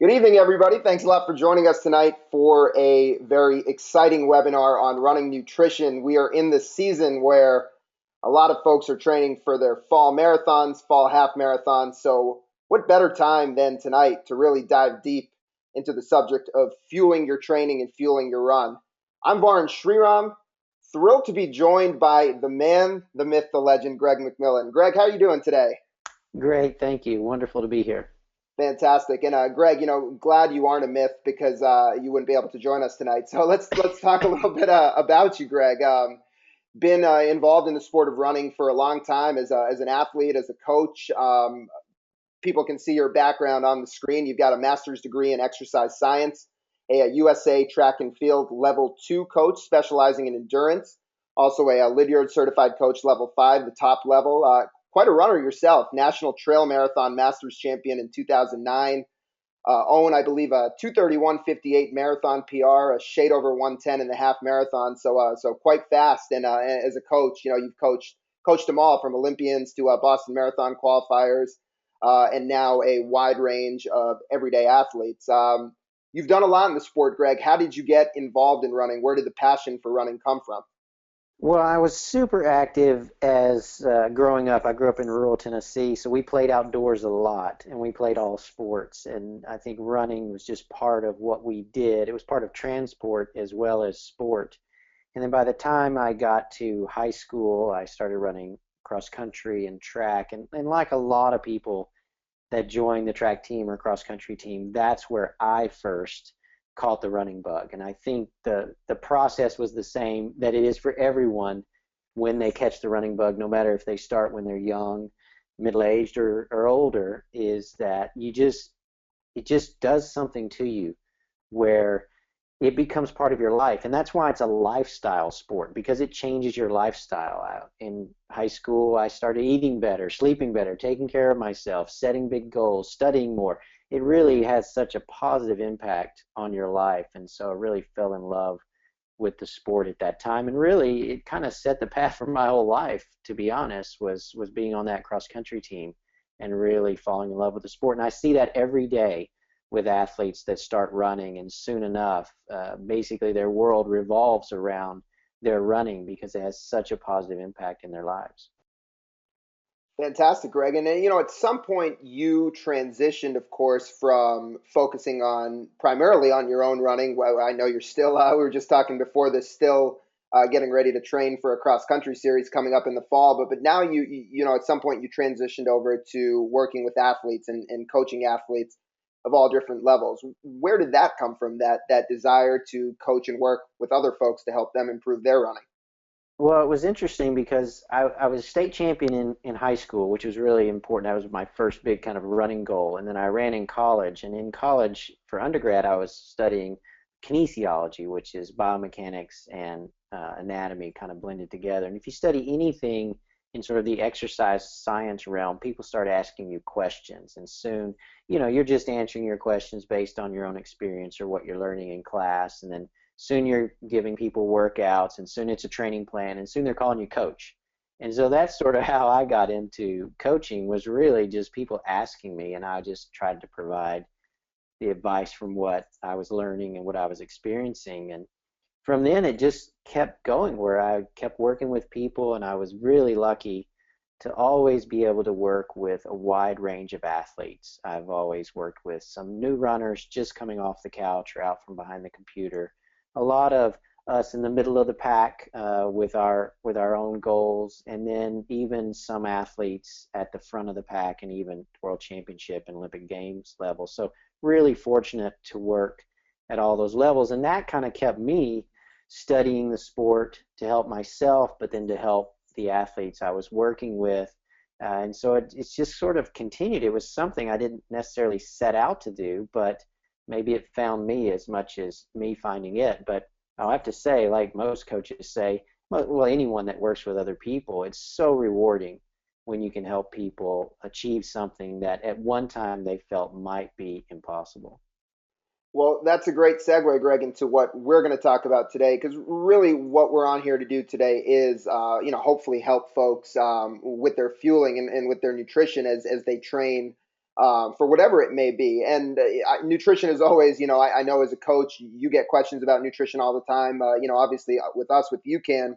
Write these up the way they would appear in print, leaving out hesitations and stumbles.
Good evening, everybody. Thanks a lot for joining us tonight for a very exciting webinar on running nutrition. We are in the season where a lot of folks are training for their fall marathons, fall half marathons. So what better time than tonight to really dive deep into the subject of fueling your training and fueling your run. I'm Varun Sriram, thrilled to be joined by the man, the myth, the legend, Greg McMillan. Greg, how are you doing today? Great, thank you. Wonderful to be here. Fantastic. And Greg, glad you aren't a myth because you wouldn't be able to join us tonight. So let's talk a little bit about you, Greg. Been involved in the sport of running for a long time as an athlete, as a coach. People can see your background on the screen. You've got a master's degree in exercise science, a USA track and field level 2 coach specializing in endurance, also a Lydiard certified coach level 5, the top level. Quite a runner yourself, National Trail Marathon Masters champion in 2009. Own, I believe, a 2:31:58 marathon PR, a shade over 110 in the half marathon. So quite fast. And as a coach, you've coached them all from Olympians to Boston Marathon qualifiers, and now a wide range of everyday athletes. You've done a lot in the sport, Greg. How did you get involved in running? Where did the passion for running come from? Well, I was super active as growing up. I grew up in rural Tennessee, so we played outdoors a lot and we played all sports. And I think running was just part of what we did. It was part of transport as well as sport. And then by the time I got to high school, I started running cross country and track. And like a lot of people that joined the track team or cross country team, that's where I first caught the running bug. And I think the process was the same that it is for everyone when they catch the running bug, no matter if they start when they're young, middle-aged, or older, is that it just does something to you where it becomes part of your life. And that's why it's a lifestyle sport, because it changes your lifestyle. In high school, I started eating better, sleeping better, taking care of myself, setting big goals, studying more. It really has such a positive impact on your life. And so I really fell in love with the sport at that time. And really, it kind of set the path for my whole life, to be honest, was being on that cross country team and really falling in love with the sport. And I see that every day with athletes that start running, and soon enough, basically their world revolves around their running because it has such a positive impact in their lives. Fantastic, Greg. And then, at some point you transitioned, of course, from focusing on primarily on your own running. Well, I know you're still, we were just talking before this, still getting ready to train for a cross country series coming up in the fall. But now at some point you transitioned over to working with athletes and coaching athletes of all different levels. Where did that come from? That desire to coach and work with other folks to help them improve their running? Well, it was interesting because I was state champion in high school, which was really important. That was my first big kind of running goal. And then I ran in college. And in college, for undergrad, I was studying kinesiology, which is biomechanics and anatomy kind of blended together. And if you study anything in sort of the exercise science realm, people start asking you questions. And soon, you're just answering your questions based on your own experience or what you're learning in class. And then soon you're giving people workouts, and soon it's a training plan, and soon they're calling you coach. And so that's sort of how I got into coaching, was really just people asking me, and I just tried to provide the advice from what I was learning and what I was experiencing. And from then it just kept going, where I kept working with people, and I was really lucky to always be able to work with a wide range of athletes. I've always worked with some new runners just coming off the couch or out from behind the computer, a lot of us in the middle of the pack with our own goals, and then even some athletes at the front of the pack and even world championship and Olympic Games level. So really fortunate to work at all those levels, and that kind of kept me studying the sport to help myself, but then to help the athletes I was working with. And so it's just sort of continued. It was something I didn't necessarily set out to do, but maybe it found me as much as me finding it. But I'll have to say, like most coaches say, well, anyone that works with other people, it's so rewarding when you can help people achieve something that at one time they felt might be impossible. Well, that's a great segue, Greg, into what we're going to talk about today, because really what we're on here to do today is, hopefully help folks with their fueling and with their nutrition as they train for whatever it may be. And nutrition is always, I know as a coach, you get questions about nutrition all the time. Obviously with us, with UCAN,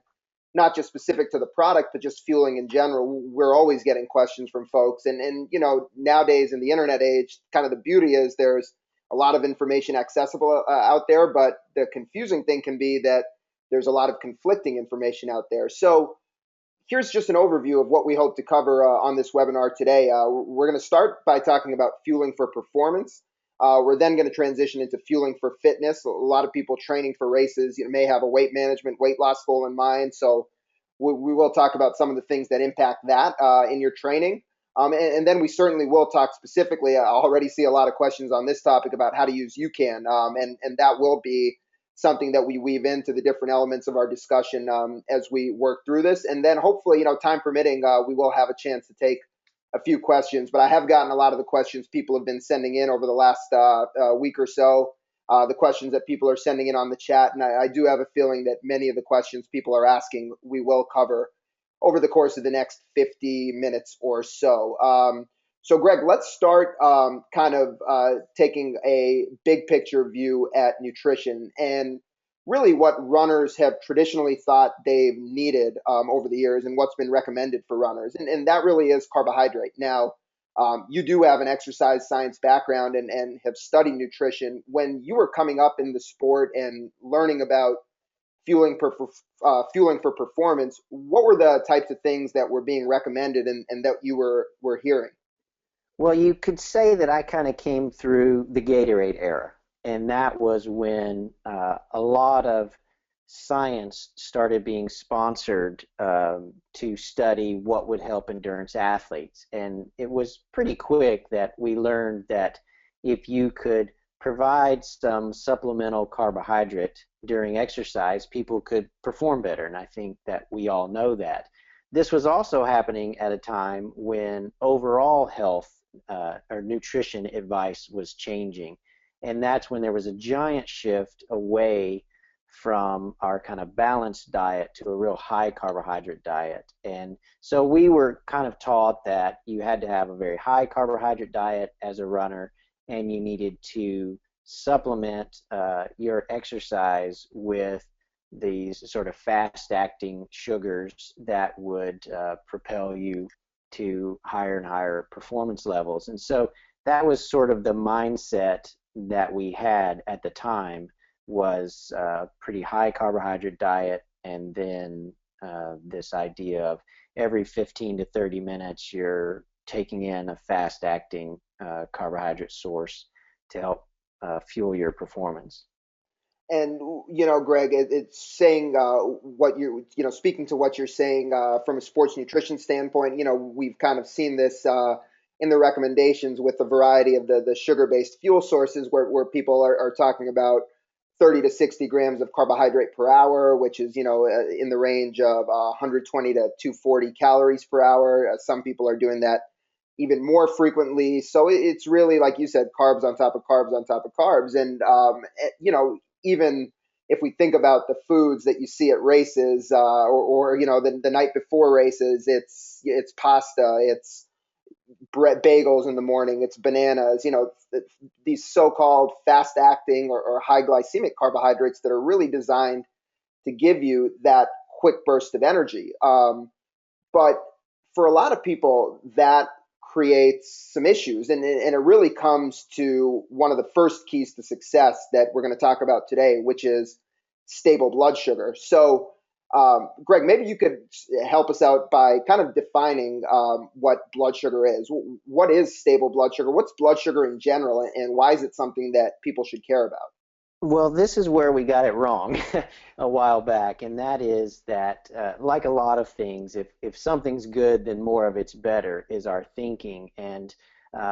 not just specific to the product, but just fueling in general. We're always getting questions from folks. And nowadays in the internet age, kind of the beauty is there's a lot of information accessible out there, but the confusing thing can be that there's a lot of conflicting information out there. So here's just an overview of what we hope to cover on this webinar today. We're going to start by talking about fueling for performance. We're then going to transition into fueling for fitness. A lot of people training for races may have a weight management, weight loss goal in mind. So we will talk about some of the things that impact that in your training. And then we certainly will talk specifically. I already see a lot of questions on this topic about how to use UCAN, and that will be something that we weave into the different elements of our discussion as we work through this. And then hopefully, time permitting, we will have a chance to take a few questions. But I have gotten a lot of the questions people have been sending in over the last week or so, the questions that people are sending in on the chat. And I do have a feeling that many of the questions people are asking, we will cover over the course of the next 50 minutes or so. So, Greg, let's start taking a big picture view at nutrition and really what runners have traditionally thought they've needed over the years and what's been recommended for runners. And that really is carbohydrate. Now, you do have an exercise science background and have studied nutrition. When you were coming up in the sport and learning about fueling for performance, what were the types of things that were being recommended and that you were hearing? Well, you could say that I kind of came through the Gatorade era, and that was when a lot of science started being sponsored to study what would help endurance athletes. And it was pretty quick that we learned that if you could provide some supplemental carbohydrate during exercise, people could perform better. And I think that we all know that. This was also happening at a time when overall health or nutrition advice was changing. And that's when there was a giant shift away from our kind of balanced diet to a real high carbohydrate diet. And so we were kind of taught that you had to have a very high carbohydrate diet as a runner, and you needed to supplement your exercise with these sort of fast-acting sugars that would propel you to higher and higher performance levels. And so that was sort of the mindset that we had at the time, was a pretty high carbohydrate diet, and then this idea of every 15 to 30 minutes you're taking in a fast-acting carbohydrate source to help fuel your performance. And Greg, it's saying what speaking to what you're saying from a sports nutrition standpoint. We've kind of seen this in the recommendations with a variety of the sugar-based fuel sources, where people are talking about 30 to 60 grams of carbohydrate per hour, which is in the range of 120 to 240 calories per hour. Some people are doing that even more frequently. So it's really, like you said, carbs on top of carbs on top of carbs. And even if we think about the foods that you see at races, or the night before races, it's pasta, it's bread, bagels in the morning, it's bananas, these so-called fast-acting or high glycemic carbohydrates that are really designed to give you that quick burst of energy. But for a lot of people, that creates some issues, and it really comes to one of the first keys to success that we're going to talk about today, which is stable blood sugar. So, Greg, maybe you could help us out by kind of defining what blood sugar is. What is stable blood sugar? What's blood sugar in general, and why is it something that people should care about? Well, this is where we got it wrong a while back, and that is that, like a lot of things, if something's good, then more of it's better, is our thinking. And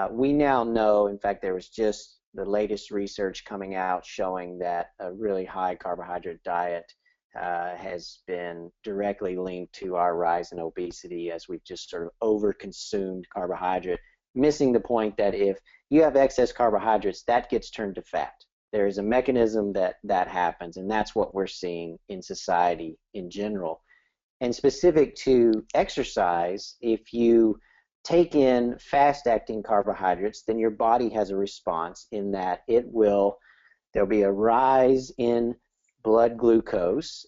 we now know, in fact, there was just the latest research coming out showing that a really high carbohydrate diet has been directly linked to our rise in obesity, as we've just sort of overconsumed carbohydrate, missing the point that if you have excess carbohydrates, that gets turned to fat. There is a mechanism that happens, and that's what we're seeing in society in general. And specific to exercise, if you take in fast-acting carbohydrates, then your body has a response in that there'll be a rise in blood glucose,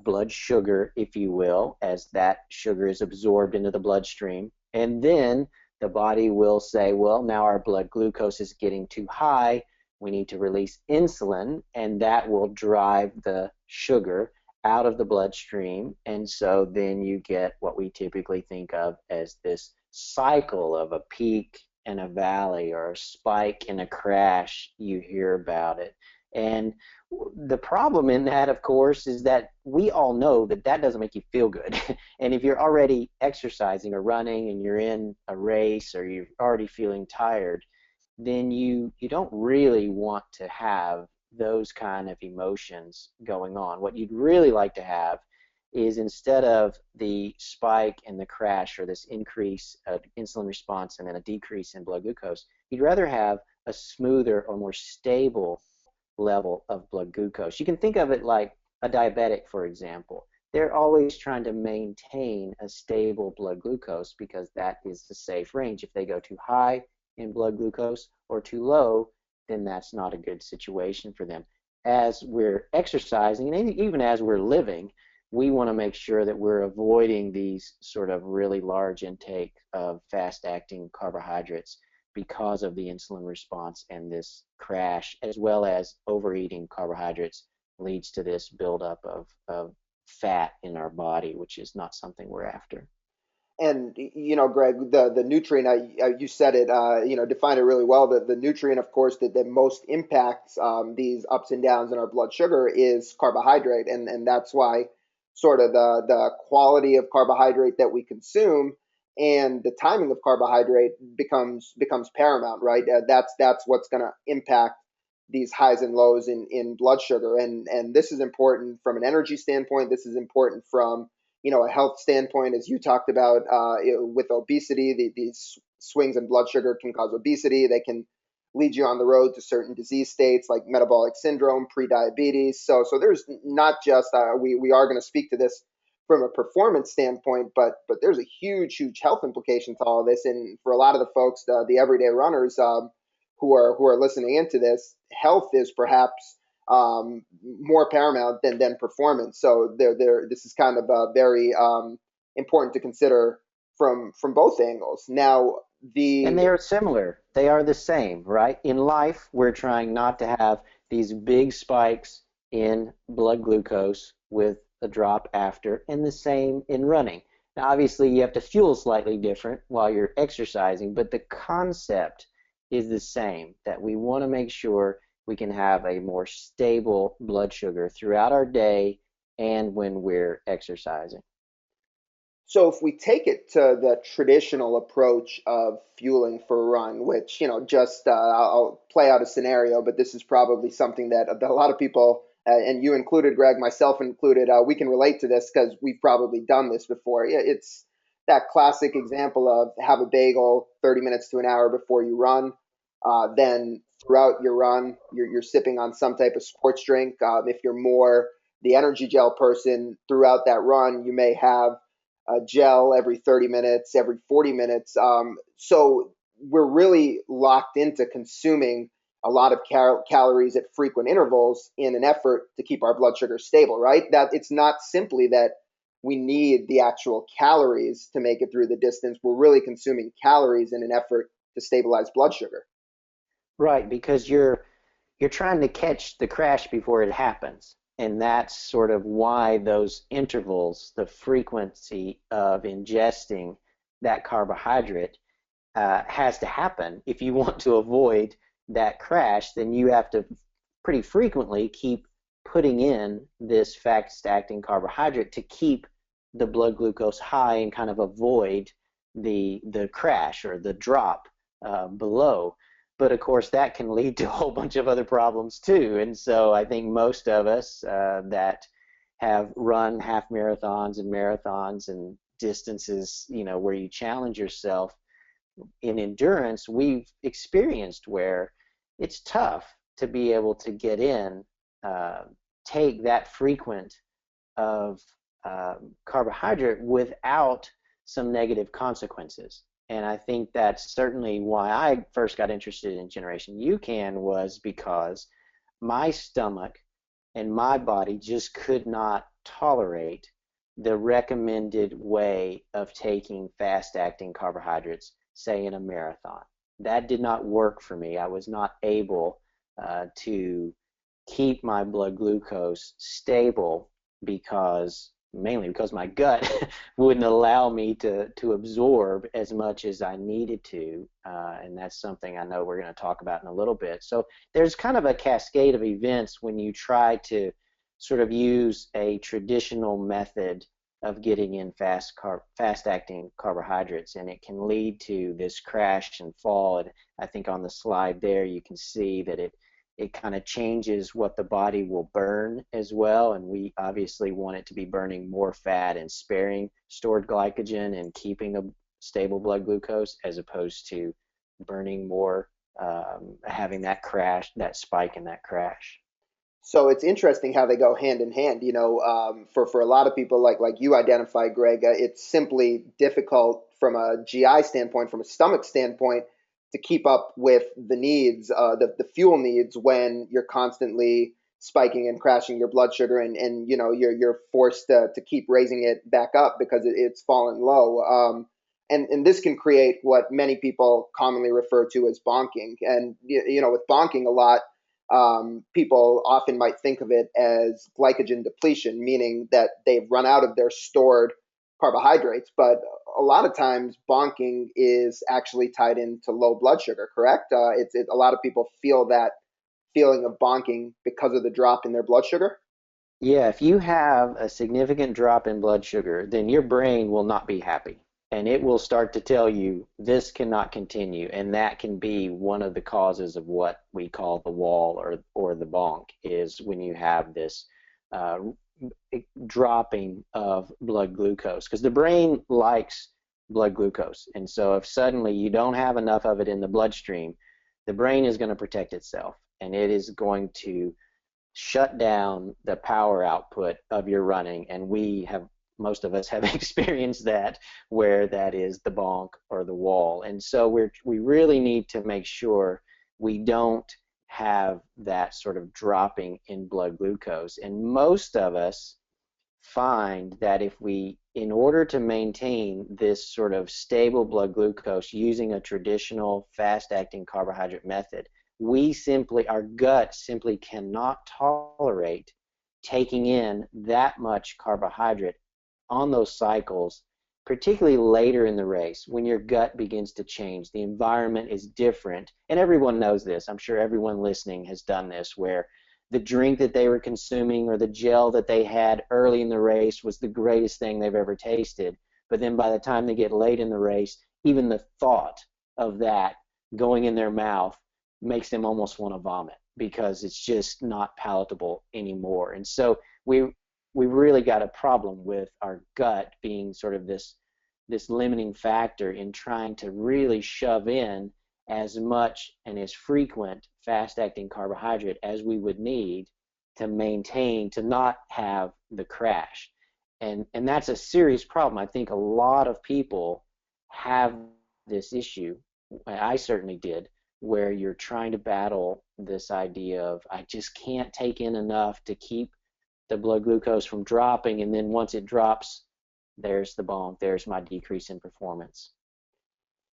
blood sugar, if you will, as that sugar is absorbed into the bloodstream. And then the body will say, well, now our blood glucose is getting too high. We need to release insulin, and that will drive the sugar out of the bloodstream. And so then you get what we typically think of as this cycle of a peak and a valley, or a spike and a crash. You hear about it. And the problem in that, of course, is that we all know that that doesn't make you feel good. And if you're already exercising or running and you're in a race or you're already feeling tired, then you don't really want to have those kind of emotions going on. What you'd really like to have is, instead of the spike and the crash, or this increase of insulin response and then a decrease in blood glucose, you'd rather have a smoother or more stable level of blood glucose. You can think of it like a diabetic, for example. They're always trying to maintain a stable blood glucose because that is the safe range. If they go too high in blood glucose or too low, then that's not a good situation for them. As we're exercising, and even as we're living, we want to make sure that we're avoiding these sort of really large intake of fast-acting carbohydrates because of the insulin response, and this crash, as well as overeating carbohydrates, leads to this buildup of fat in our body, which is not something we're after. And Greg, the nutrient, you said it, defined it really well. The nutrient, of course, that most impacts these ups and downs in our blood sugar is carbohydrate, and that's why sort of the quality of carbohydrate that we consume and the timing of carbohydrate becomes paramount, right? That's what's going to impact these highs and lows in blood sugar, and this is important from an energy standpoint. This is important from a health standpoint, as you talked about with obesity. These swings in blood sugar can cause obesity. They can lead you on the road to certain disease states like metabolic syndrome, prediabetes. So there's not just we are going to speak to this from a performance standpoint, but there's a huge health implication to all of this. And for a lot of the folks, the everyday runners who are listening into this, health is perhaps more paramount than performance. So this is kind of very important to consider from both angles. Now, And they are similar. They are the same, right? In life, we're trying not to have these big spikes in blood glucose with a drop after, and the same in running. Now, obviously, you have to fuel slightly different while you're exercising, but the concept is the same, that we want to make sure we can have a more stable blood sugar throughout our day and when we're exercising. So if we take it to the traditional approach of fueling for a run, which, just I'll play out a scenario, but this is probably something that a lot of people, and you included, Greg, myself included, we can relate to this because we've probably done this before. It's that classic example of have a bagel 30 minutes to an hour before you run. Then throughout your run, you're sipping on some type of sports drink. If you're more the energy gel person, throughout that run, you may have gel every 30 minutes, every 40 minutes. So we're really locked into consuming a lot of calories at frequent intervals in an effort to keep our blood sugar stable, right? That it's not simply that we need the actual calories to make it through the distance. We're really consuming calories in an effort to stabilize blood sugar. Right, because you're trying to catch the crash before it happens. And that's sort of why those intervals, the frequency of ingesting that carbohydrate has to happen. If you want to avoid that crash, then you have to pretty frequently keep putting in this fast-acting carbohydrate to keep the blood glucose high and kind of avoid the crash or the drop below. But of course, that can lead to a whole bunch of other problems too. And so I think most of us that have run half marathons and distances, where you challenge yourself in endurance, we've experienced where it's tough to be able to get in, take that frequent of carbohydrate without some negative consequences. And I think that's certainly why I first got interested in Generation UCAN was because my stomach and my body just could not tolerate the recommended way of taking fast-acting carbohydrates, say in a marathon. That did not work for me. I was not able to keep my blood glucose stable because mainly because my gut wouldn't allow me to absorb as much as I needed to, and that's something I know we're going to talk about in a little bit. So there's kind of a cascade of events when you try to sort of use a traditional method of getting in fast acting carbohydrates, and it can lead to this crash and fall. And I think on the slide there you can see that it kind of changes what the body will burn as well. And we obviously want it to be burning more fat and sparing stored glycogen and keeping a stable blood glucose as opposed to burning more, having that crash, that spike and that crash. So it's interesting how they go hand in hand. For a lot of people, like you identified, Greg, it's simply difficult from a GI standpoint, from a stomach standpoint, to keep up with the needs, the fuel needs, when you're constantly spiking and crashing your blood sugar, and you're forced to keep raising it back up because it's fallen low. And this can create what many people commonly refer to as bonking. And with bonking, a lot people often might think of it as glycogen depletion, meaning that they've run out of their stored carbohydrates. But a lot of times, bonking is actually tied into low blood sugar. Correct? A lot of people feel that feeling of bonking because of the drop in their blood sugar. Yeah, if you have a significant drop in blood sugar, then your brain will not be happy. And it will start to tell you this cannot continue. And that can be one of the causes of what we call the wall or the bonk, is when you have this uh, dropping of blood glucose. Because the brain likes blood glucose. And so if suddenly you don't have enough of it in the bloodstream, the brain is going to protect itself. And it is going to shut down the power output of your running. And most of us have experienced that, where that is the bonk or the wall. And so we really need to make sure we don't have that sort of dropping in blood glucose. And most of us find that in order to maintain this sort of stable blood glucose using a traditional fast acting carbohydrate method, our gut simply cannot tolerate taking in that much carbohydrate on those cycles, particularly later in the race when your gut begins to change. The environment is different, and everyone knows this. I'm sure everyone listening has done this, where the drink that they were consuming or the gel that they had early in the race was the greatest thing they've ever tasted. But then by the time they get late in the race, even the thought of that going in their mouth makes them almost want to vomit because it's just not palatable anymore. And so we really got a problem with our gut being sort of this limiting factor in trying to really shove in as much and as frequent fast-acting carbohydrate as we would need to not have the crash. And that's a serious problem. I think a lot of people have this issue. I certainly did, where you're trying to battle this idea of I just can't take in enough to keep the blood glucose from dropping, and then once it drops, there's the bonk, there's my decrease in performance.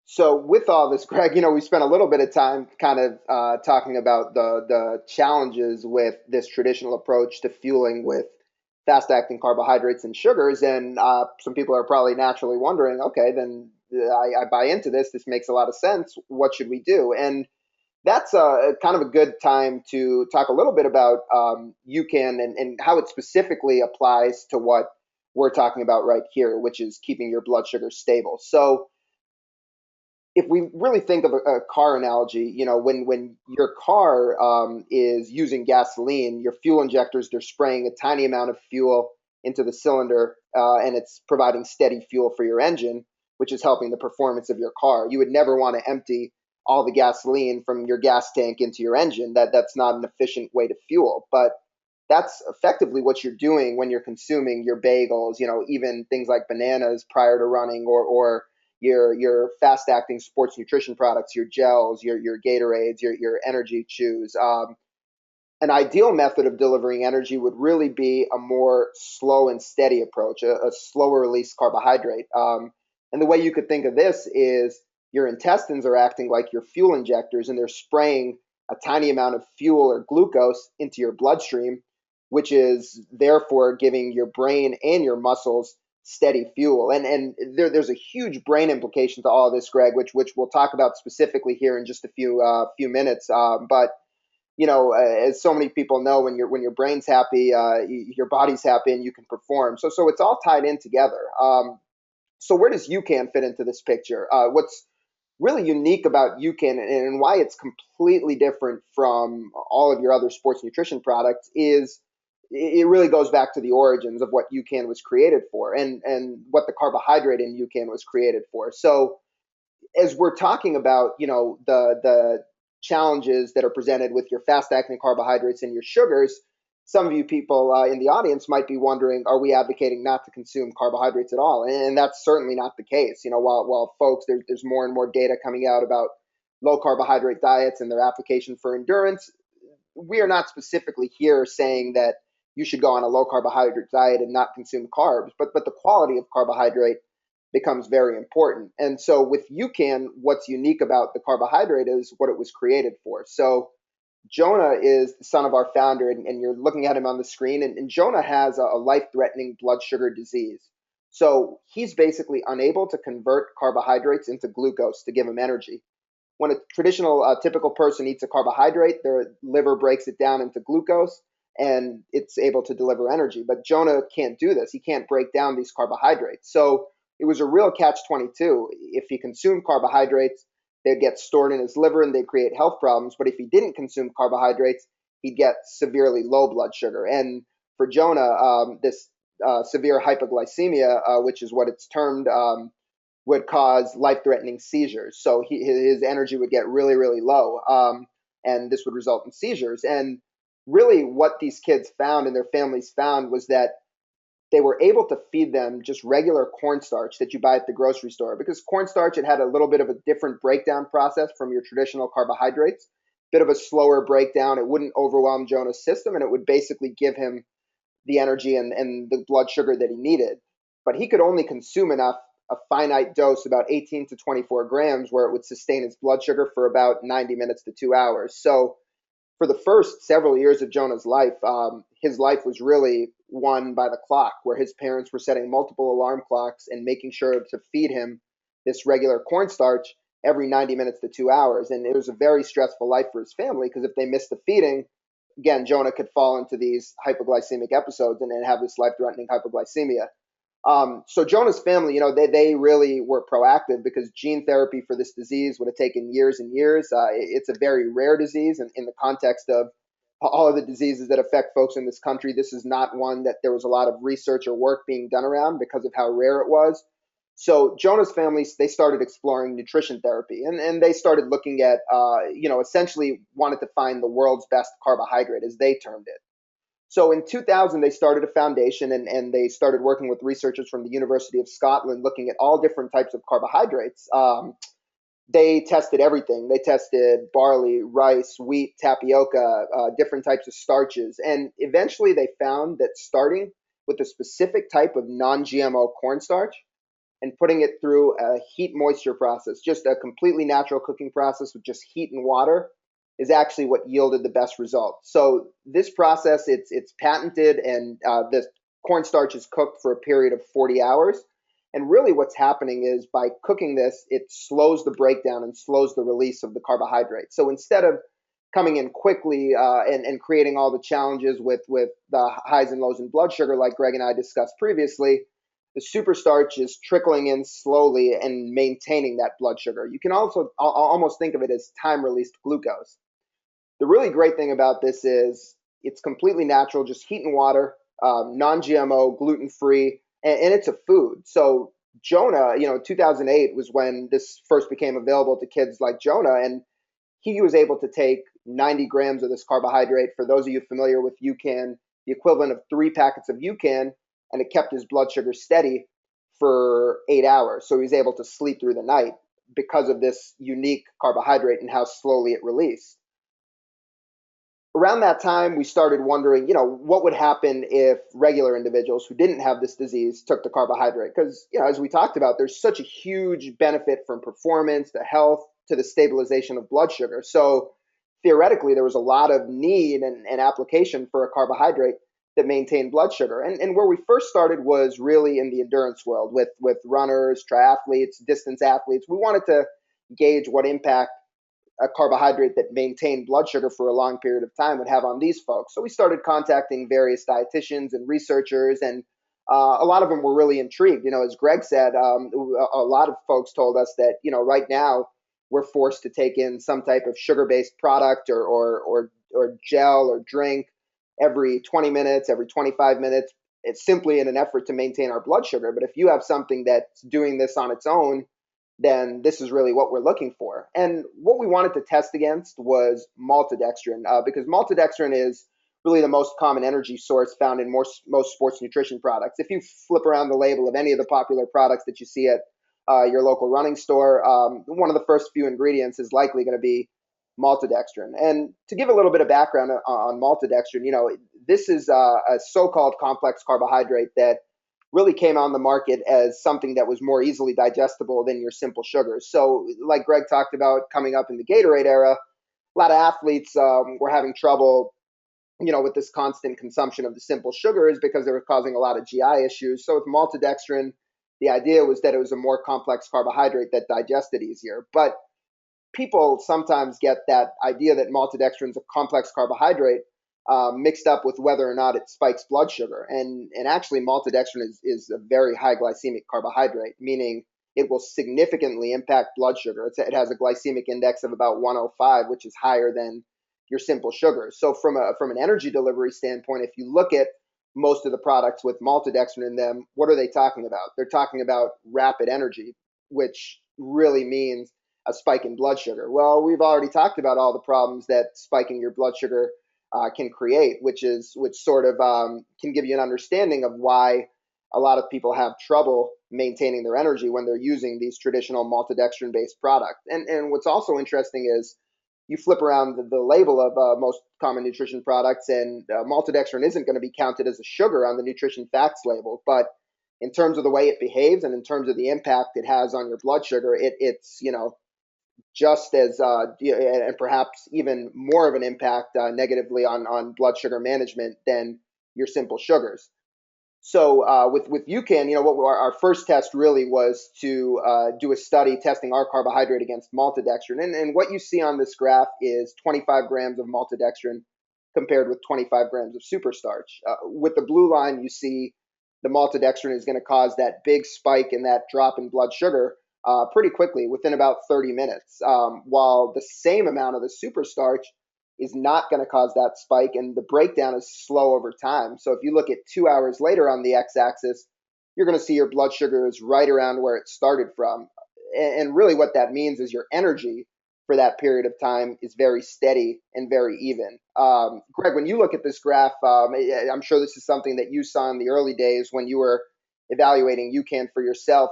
So with all this, Greg, we spent a little bit of time kind of talking about the challenges with this traditional approach to fueling with fast acting carbohydrates and sugars, and some people are probably naturally wondering, okay, then I buy into this. This makes a lot of sense. What should we do? And that's kind of a good time to talk a little bit about UCAN and how it specifically applies to what we're talking about right here, which is keeping your blood sugar stable. So if we really think of a car analogy, when your car is using gasoline, your fuel injectors, they're spraying a tiny amount of fuel into the cylinder, and it's providing steady fuel for your engine, which is helping the performance of your car. You would never want to empty all the gasoline from your gas tank into your engine. That's not an efficient way to fuel. But that's effectively what you're doing when you're consuming your bagels, even things like bananas prior to running, or your fast-acting sports nutrition products, your gels, your Gatorades, your energy chews. An ideal method of delivering energy would really be a more slow and steady approach, a slower release carbohydrate. And the way you could think of this is your intestines are acting like your fuel injectors, and they're spraying a tiny amount of fuel or glucose into your bloodstream, which is therefore giving your brain and your muscles steady fuel. And there's a huge brain implication to all of this, Greg, which we'll talk about specifically here in just a few minutes. But as so many people know, when your brain's happy, your body's happy, and you can perform. So it's all tied in together. So where does UCAN fit into this picture? What's really unique about UCAN and why it's completely different from all of your other sports nutrition products is it really goes back to the origins of what UCAN was created for, and what the carbohydrate in UCAN was created for. So as we're talking about, the challenges that are presented with your fast-acting carbohydrates and your sugars, some of you people in the audience might be wondering, are we advocating not to consume carbohydrates at all? And that's certainly not the case. While folks, there's more and more data coming out about low carbohydrate diets and their application for endurance, we are not specifically here saying that you should go on a low carbohydrate diet and not consume carbs, but the quality of carbohydrate becomes very important. And so with UCAN, what's unique about the carbohydrate is what it was created for. So JONAH is the son of our founder, and you're looking at him on the screen, and JONAH has a life-threatening blood sugar disease. So he's basically unable to convert carbohydrates into glucose to give him energy. When a traditional, typical person eats a carbohydrate, their liver breaks it down into glucose, and it's able to deliver energy. But JONAH can't do this. He can't break down these carbohydrates. So it was a real catch-22. If he consumed carbohydrates, they'd get stored in his liver and they'd create health problems. But if he didn't consume carbohydrates, he'd get severely low blood sugar. And for JONAH, this severe hypoglycemia, which is what it's termed, would cause life-threatening seizures. So his energy would get really, really low, and this would result in seizures. And really what these kids found and their families found was that they were able to feed them just regular cornstarch that you buy at the grocery store, because cornstarch, it had a little bit of a different breakdown process from your traditional carbohydrates, bit of a slower breakdown. It wouldn't overwhelm JONAH's system, and it would basically give him the energy and the blood sugar that he needed. But he could only consume enough, a finite dose, about 18 to 24 grams, where it would sustain his blood sugar for about 90 minutes to 2 hours. So for the first several years of JONAH's life, his life was really won by the clock, where his parents were setting multiple alarm clocks and making sure to feed him this regular cornstarch every 90 minutes to 2 hours. And it was a very stressful life for his family, because if they missed the feeding, again, JONAH could fall into these hypoglycemic episodes and then have this life-threatening hypoglycemia. So JONAH's family, they really were proactive, because gene therapy for this disease would have taken years and years. It's a very rare disease, and in the context of all of the diseases that affect folks in this country, this is not one that there was a lot of research or work being done around because of how rare it was. So JONAH's family, they started exploring nutrition therapy, and they started looking at, essentially wanted to find the world's best carbohydrate, as they termed it. So in 2000, they started a foundation, and they started working with researchers from the University of Scotland, looking at all different types of carbohydrates. They tested everything. They tested barley, rice, wheat, tapioca, different types of starches. And eventually they found that starting with a specific type of non-GMO cornstarch and putting it through a heat moisture process, just a completely natural cooking process with just heat and water, is actually what yielded the best results. So this process, it's patented, and the cornstarch is cooked for a period of 40 hours. And really what's happening is, by cooking this, it slows the breakdown and slows the release of the carbohydrate. So instead of coming in quickly and creating all the challenges with the highs and lows in blood sugar, like Greg and I discussed previously, the SuperStarch is trickling in slowly and maintaining that blood sugar. You can also almost think of it as time-released glucose. The really great thing about this is it's completely natural, just heat and water, non-GMO, gluten-free, and it's a food. So JONAH, 2008 was when this first became available to kids like JONAH, and he was able to take 90 grams of this carbohydrate. For those of you familiar with UCAN, the equivalent of 3 packets of UCAN, and it kept his blood sugar steady for 8 hours. So he was able to sleep through the night because of this unique carbohydrate and how slowly it released. Around that time, we started wondering, what would happen if regular individuals who didn't have this disease took the carbohydrate? Because, as we talked about, there's such a huge benefit from performance to health to the stabilization of blood sugar. So theoretically, there was a lot of need and application for a carbohydrate that maintained blood sugar. And where we first started was really in the endurance world with runners, triathletes, distance athletes. We wanted to gauge what impact a carbohydrate that maintained blood sugar for a long period of time would have on these folks. So we started contacting various dietitians and researchers, and a lot of them were really intrigued. As Greg said, a lot of folks told us that right now we're forced to take in some type of sugar-based product or gel or drink every 20 minutes, every 25 minutes. It's simply in an effort to maintain our blood sugar. But if you have something that's doing this on its own, then this is really what we're looking for. And what we wanted to test against was maltodextrin, because maltodextrin is really the most common energy source found in most sports nutrition products. If you flip around the label of any of the popular products that you see at your local running store, one of the first few ingredients is likely going to be maltodextrin. And to give a little bit of background on maltodextrin, this is a so-called complex carbohydrate that really came on the market as something that was more easily digestible than your simple sugars. So like Greg talked about coming up in the Gatorade era, a lot of athletes were having trouble, with this constant consumption of the simple sugars because they were causing a lot of GI issues. So with maltodextrin, the idea was that it was a more complex carbohydrate that digested easier. But people sometimes get that idea that maltodextrin is a complex carbohydrate mixed up with whether or not it spikes blood sugar. And actually, maltodextrin is a very high glycemic carbohydrate, meaning it will significantly impact blood sugar. It has a glycemic index of about 105, which is higher than your simple sugars. So from an energy delivery standpoint, if you look at most of the products with maltodextrin in them, what are they talking about? They're talking about rapid energy, which really means a spike in blood sugar. Well, we've already talked about all the problems that spiking your blood sugar can create, which sort of can give you an understanding of why a lot of people have trouble maintaining their energy when they're using these traditional maltodextrin-based products. And what's also interesting is you flip around the label of most common nutrition products, and maltodextrin isn't going to be counted as a sugar on the nutrition facts label, but in terms of the way it behaves and in terms of the impact it has on your blood sugar, it's just as and perhaps even more of an impact negatively on blood sugar management than your simple sugars. So with UCAN, what our first test really was to do a study testing our carbohydrate against maltodextrin. And what you see on this graph is 25 grams of maltodextrin compared with 25 grams of SuperStarch. With the blue line, you see the maltodextrin is going to cause that big spike in that drop in blood sugar pretty quickly, within about 30 minutes, while the same amount of the SuperStarch is not going to cause that spike, and the breakdown is slow over time. So if you look at 2 hours later on the x-axis, you're going to see your blood sugar is right around where it started from. And really what that means is your energy for that period of time is very steady and very even. Greg, when you look at this graph, I'm sure this is something that you saw in the early days when you were evaluating UCAN for yourself.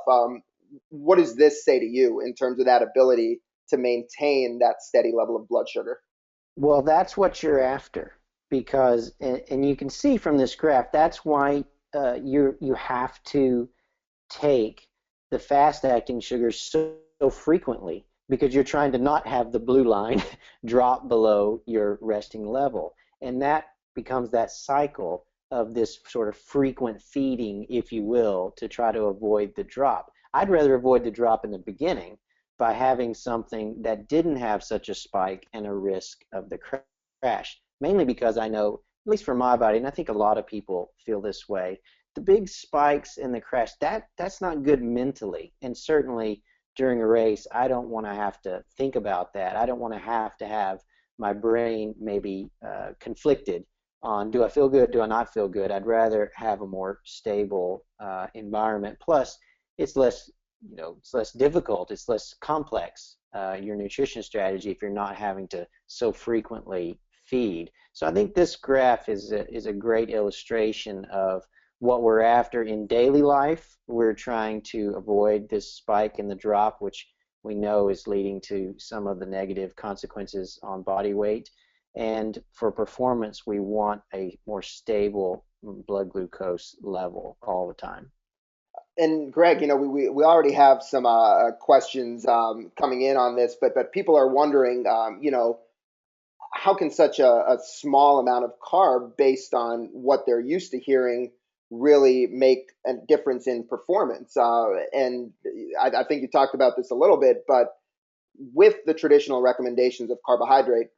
What does this say to you in terms of that ability to maintain that steady level of blood sugar? Well, that's what you're after because, and you can see from this graph, that's why you have to take the fast-acting sugars so frequently because you're trying to not have the blue line drop below your resting level. And that becomes that cycle of this sort of frequent feeding, if you will, to try to avoid the drop. I'd rather avoid the drop in the beginning by having something that didn't have such a spike and a risk of the crash, mainly because I know, at least for my body, and I think a lot of people feel this way, the big spikes and the crash, that's not good mentally. And certainly during a race, I don't want to have to think about that. I don't want to have my brain maybe conflicted on, do I feel good, do I not feel good? I'd rather have a more stable environment. Plus, it's less, it's less difficult, it's less complex, your nutrition strategy, if you're not having to so frequently feed. So I think this graph is a great illustration of what we're after in daily life. We're trying to avoid this spike in the drop, which we know is leading to some of the negative consequences on body weight. And for performance, we want a more stable blood glucose level all the time. And Greg, we already have some questions coming in on this, but people are wondering, how can such a small amount of carb, based on what they're used to hearing, really make a difference in performance? And I think you talked about this a little bit, but with the traditional recommendations of carbohydrate,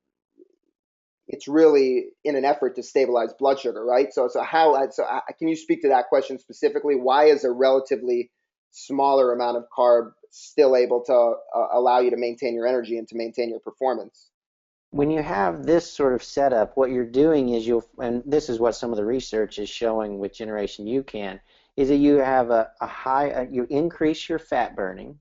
it's really in an effort to stabilize blood sugar, right? So can you speak to that question specifically? Why is a relatively smaller amount of carb still able to allow you to maintain your energy and to maintain your performance? When you have this sort of setup, what you're doing is and this is what some of the research is showing with Generation UCAN, is that you have a high, you increase your fat burning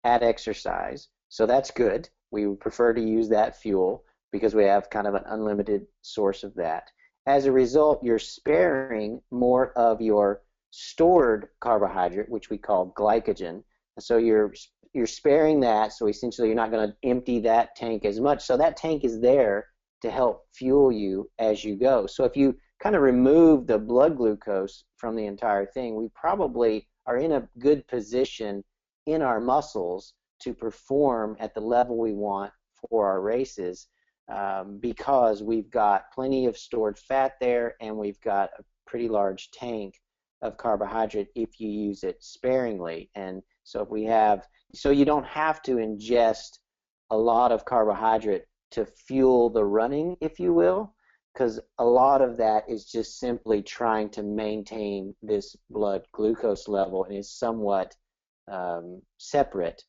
at exercise. So that's good. We would prefer to use that fuel because we have kind of an unlimited source of that. As a result, you're sparing more of your stored carbohydrate, which we call glycogen. So you're sparing that, so essentially you're not going to empty that tank as much. So that tank is there to help fuel you as you go. So if you kind of remove the blood glucose from the entire thing, we probably are in a good position in our muscles to perform at the level we want for our races, because we've got plenty of stored fat there and we've got a pretty large tank of carbohydrate if you use it sparingly. And so you don't have to ingest a lot of carbohydrate to fuel the running, if you will, because a lot of that is just simply trying to maintain this blood glucose level and is somewhat separate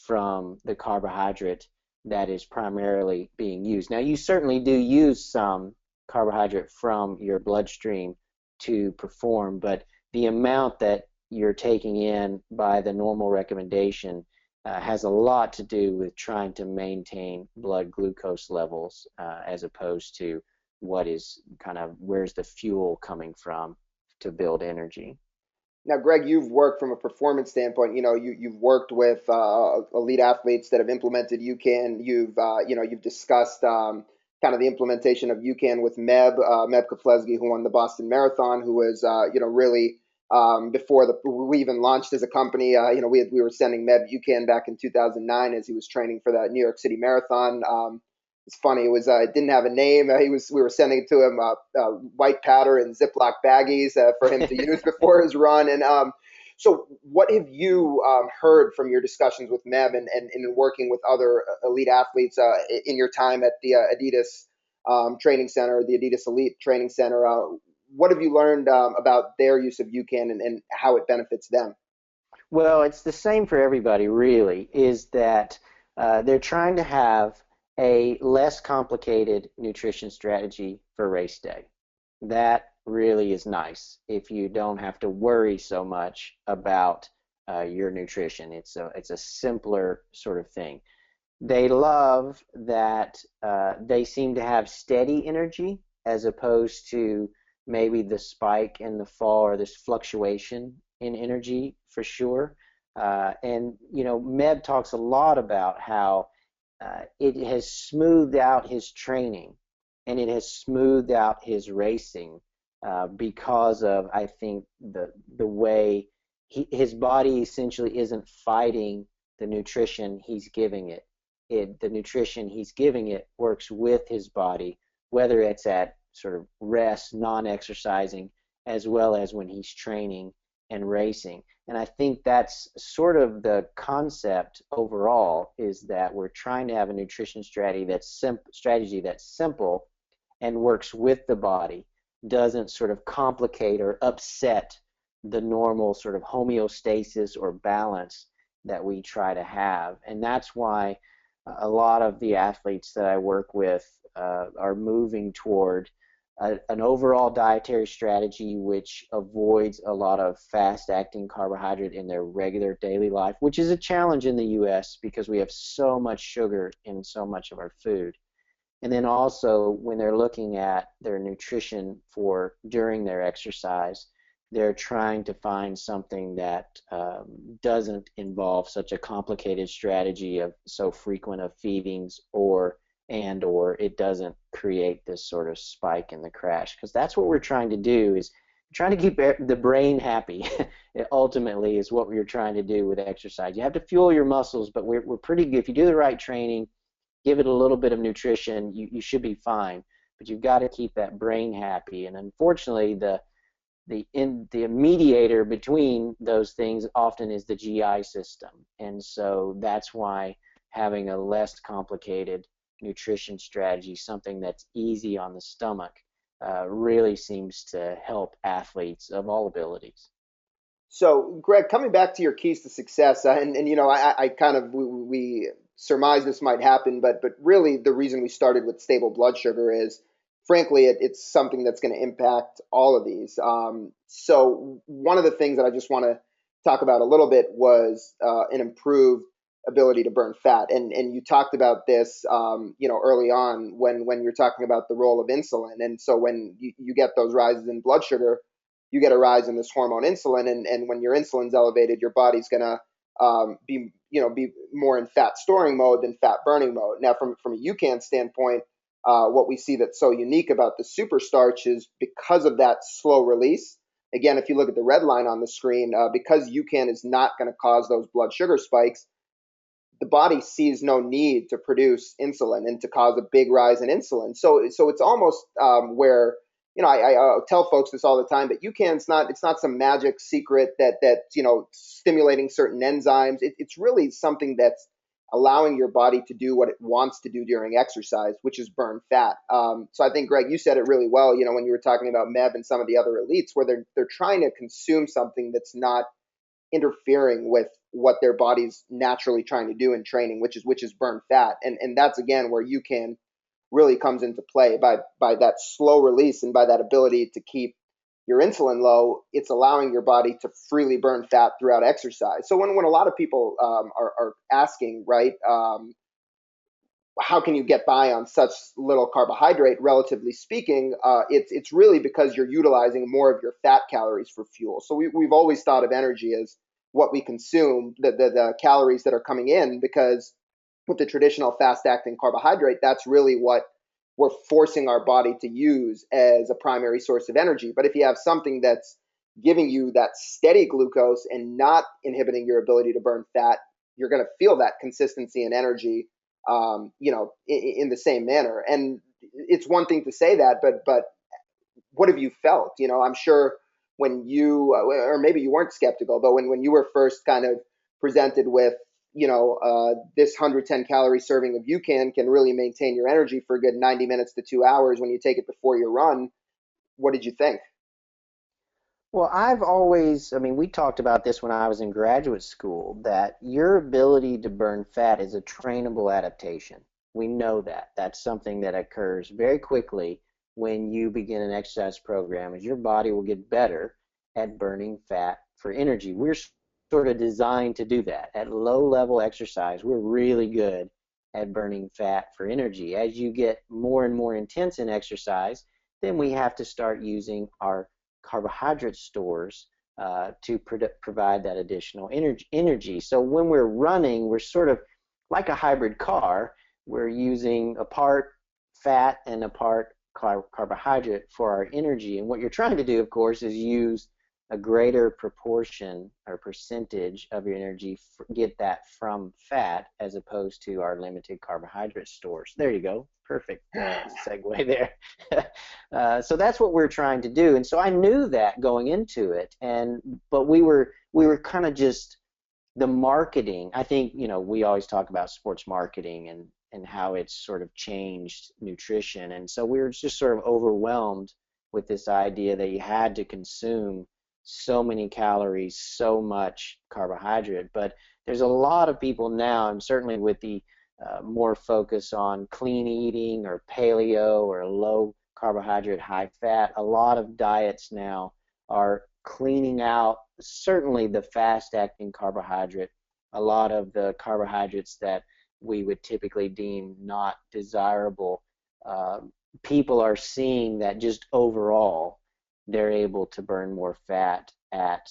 from the carbohydrate that is primarily being used. Now, you certainly do use some carbohydrate from your bloodstream to perform, but the amount that you're taking in by the normal recommendation has a lot to do with trying to maintain blood glucose levels, as opposed to what is kind of where's the fuel coming from to build energy. Now, Greg, you've worked from a performance standpoint. You've worked with elite athletes that have implemented UCAN. You've discussed kind of the implementation of UCAN with Meb Keflezighi, who won the Boston Marathon, who was really before we even launched as a company. We were sending Meb UCAN back in 2009 as he was training for the New York City Marathon. It's funny. It didn't have a name. We were sending it to him white powder and Ziploc baggies for him to use before his run. And so, what have you heard from your discussions with Meb and in working with other elite athletes in your time at the Adidas training center, the Adidas Elite Training Center? What have you learned about their use of UCAN and how it benefits them? Well, it's the same for everybody, really, is that they're trying to have a less complicated nutrition strategy for race day. That really is nice if you don't have to worry so much about your nutrition. It's a simpler sort of thing. They love that they seem to have steady energy as opposed to maybe the spike in the fall or this fluctuation in energy for sure. And Meb talks a lot about how it has smoothed out his training and it has smoothed out his racing because of, I think, the way his body essentially isn't fighting the nutrition he's giving it. The nutrition he's giving it works with his body, whether it's at sort of rest, non-exercising, as well as when he's training and racing. And I think that's sort of the concept overall, is that we're trying to have a nutrition strategy that's simple and works with the body, doesn't sort of complicate or upset the normal sort of homeostasis or balance that we try to have. And that's why a lot of the athletes that I work with are moving toward an overall dietary strategy which avoids a lot of fast-acting carbohydrate in their regular daily life, which is a challenge in the U.S. because we have so much sugar in so much of our food. And then also when they're looking at their nutrition for during their exercise, they're trying to find something that doesn't involve such a complicated strategy of so frequent of feedings, or it doesn't create this sort of spike in the crash, because that's what we're trying to do, is trying to keep the brain happy. It ultimately is what we're trying to do with exercise. You have to fuel your muscles, but we're pretty good if you do the right training, give it a little bit of nutrition, you should be fine. But you've got to keep that brain happy, and unfortunately the mediator between those things often is the GI system, and so that's why having a less complicated nutrition strategy, something that's easy on the stomach, really seems to help athletes of all abilities. So, Greg, coming back to your keys to success, and you know, I kind of we surmise this might happen, but really the reason we started with stable blood sugar is, frankly, it's something that's going to impact all of these. So, one of the things that I just want to talk about a little bit was an improved ability to burn fat, and you talked about this, you know, early on when you're talking about the role of insulin, and so when you get those rises in blood sugar, you get a rise in this hormone insulin, and when your insulin's elevated, your body's gonna be more in fat storing mode than fat burning mode. Now, from a UCAN standpoint, what we see that's so unique about the SuperStarch is because of that slow release. Again, if you look at the red line on the screen, because UCAN is not going to cause those blood sugar spikes, the body sees no need to produce insulin and to cause a big rise in insulin. So it's almost where, you know, I tell folks this all the time, but UCAN's not, it's not some magic secret that you know, stimulating certain enzymes. It's really something that's allowing your body to do what it wants to do during exercise, which is burn fat. So I think, Greg, you said it really well, you know, when you were talking about Meb and some of the other elites, where they're trying to consume something that's not interfering with what their body's naturally trying to do in training, which is burn fat. And that's again where UCAN really comes into play by that slow release and by that ability to keep your insulin low. It's allowing your body to freely burn fat throughout exercise. So when a lot of people are asking, right, how can you get by on such little carbohydrate, relatively speaking, it's really because you're utilizing more of your fat calories for fuel. So we've always thought of energy as what we consume, the calories that are coming in, because with the traditional fast-acting carbohydrate, that's really what we're forcing our body to use as a primary source of energy. But if you have something that's giving you that steady glucose and not inhibiting your ability to burn fat, you're going to feel that consistency and energy, in the same manner. And it's one thing to say that, but what have you felt? You know, I'm sure when you, or maybe you weren't skeptical, but when you were first kind of presented with, this 110 calorie serving of UCAN can really maintain your energy for a good 90 minutes to 2 hours when you take it before your run. What did you think? Well, I mean, we talked about this when I was in graduate school, that your ability to burn fat is a trainable adaptation. We know that. That's something that occurs very quickly when you begin an exercise program, is your body will get better at burning fat for energy. We're sort of designed to do that. At low level exercise, we're really good at burning fat for energy. As you get more and more intense in exercise, then we have to start using our carbohydrate stores to provide that additional energy. So when we're running, we're sort of like a hybrid car. We're using a part fat and a part carbohydrate for our energy. And what you're trying to do, of course, is use a greater proportion or percentage of your energy, get that from fat as opposed to our limited carbohydrate stores. There you go. Perfect segue there. So that's what we're trying to do. And so I knew that going into it. But we were kind of just the marketing. I think, we always talk about sports marketing and how it's sort of changed nutrition. And so we were just sort of overwhelmed with this idea that you had to consume so many calories, so much carbohydrate. But there's a lot of people now, and certainly with the more focus on clean eating or paleo or low carbohydrate, high fat, a lot of diets now are cleaning out certainly the fast acting carbohydrate, a lot of the carbohydrates that we would typically deem not desirable. People are seeing that just overall they're able to burn more fat at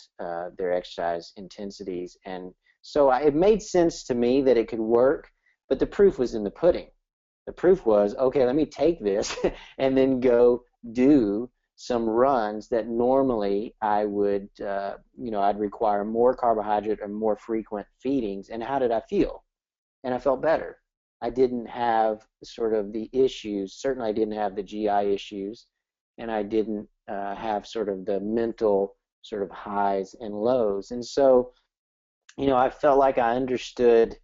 their exercise intensities. And so it made sense to me that it could work, but the proof was in the pudding. The proof was, okay, let me take this and then go do some runs that normally I would, I'd require more carbohydrate or more frequent feedings. And how did I feel? And I felt better. I didn't have sort of the issues. Certainly, I didn't have the GI issues, and I didn't have sort of the mental sort of highs and lows. And so, I felt like I understood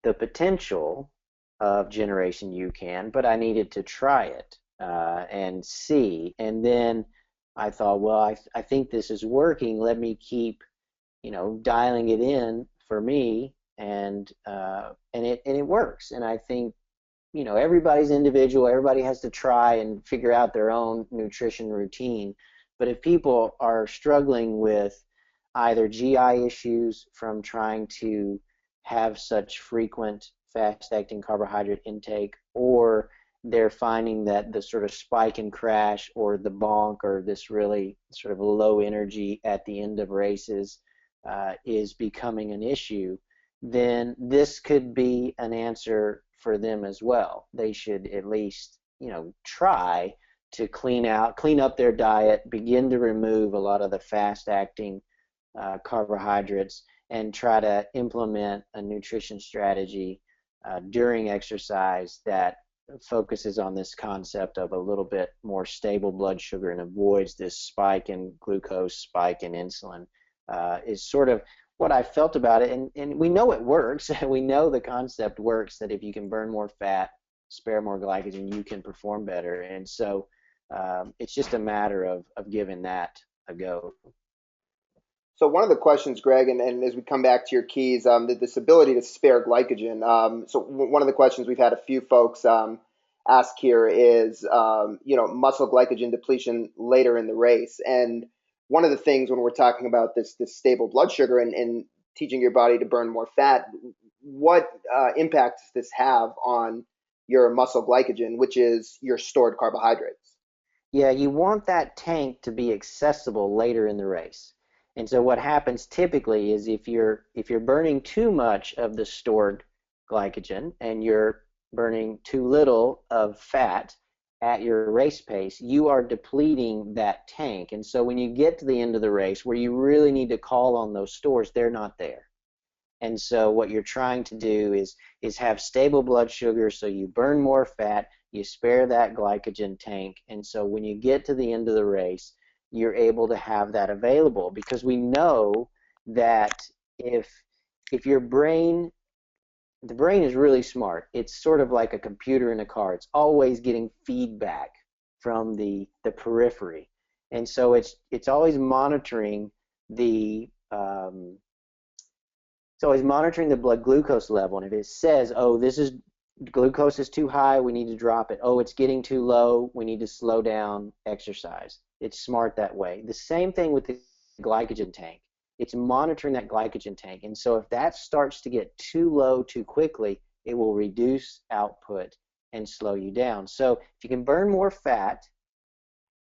the potential of Generation UCAN, but I needed to try it and see. And then I thought, well, I think this is working. Let me keep, dialing it in for me, and it works. And I think, everybody's individual. Everybody has to try and figure out their own nutrition routine. But if people are struggling with either GI issues from trying to have such frequent fast-acting carbohydrate intake, or they're finding that the sort of spike and crash or the bonk or this really sort of low energy at the end of races is becoming an issue, then this could be an answer for them as well. They should at least, try to clean up their diet, begin to remove a lot of the fast-acting carbohydrates, and try to implement a nutrition strategy during exercise that focuses on this concept of a little bit more stable blood sugar and avoids this spike in glucose, spike in insulin, is sort of what I felt about it. And we know it works. We know the concept works, that if you can burn more fat, spare more glycogen, you can perform better. And so it's just a matter of giving that a go. So one of the questions, Greg, and as we come back to your keys, this ability to spare glycogen. One of the questions we've had a few folks ask here is, muscle glycogen depletion later in the race. And one of the things when we're talking about this stable blood sugar and teaching your body to burn more fat, what impact does this have on your muscle glycogen, which is your stored carbohydrates? Yeah, you want that tank to be accessible later in the race. And so what happens typically is if you're burning too much of the stored glycogen and you're burning too little of fat at your race pace, you are depleting that tank. And so when you get to the end of the race where you really need to call on those stores, they're not there. And so what you're trying to do is have stable blood sugar, so you burn more fat, you spare that glycogen tank, and so when you get to the end of the race, you're able to have that available, because we know that if your brain, the brain is really smart. It's sort of like a computer in a car. It's always getting feedback from the periphery, and so it's always monitoring the blood glucose level. And if it says, oh, glucose is too high, we need to drop it. Oh, it's getting too low, we need to slow down exercise. It's smart that way. The same thing with the glycogen tank. It's monitoring that glycogen tank. And so if that starts to get too low too quickly, it will reduce output and slow you down. So if you can burn more fat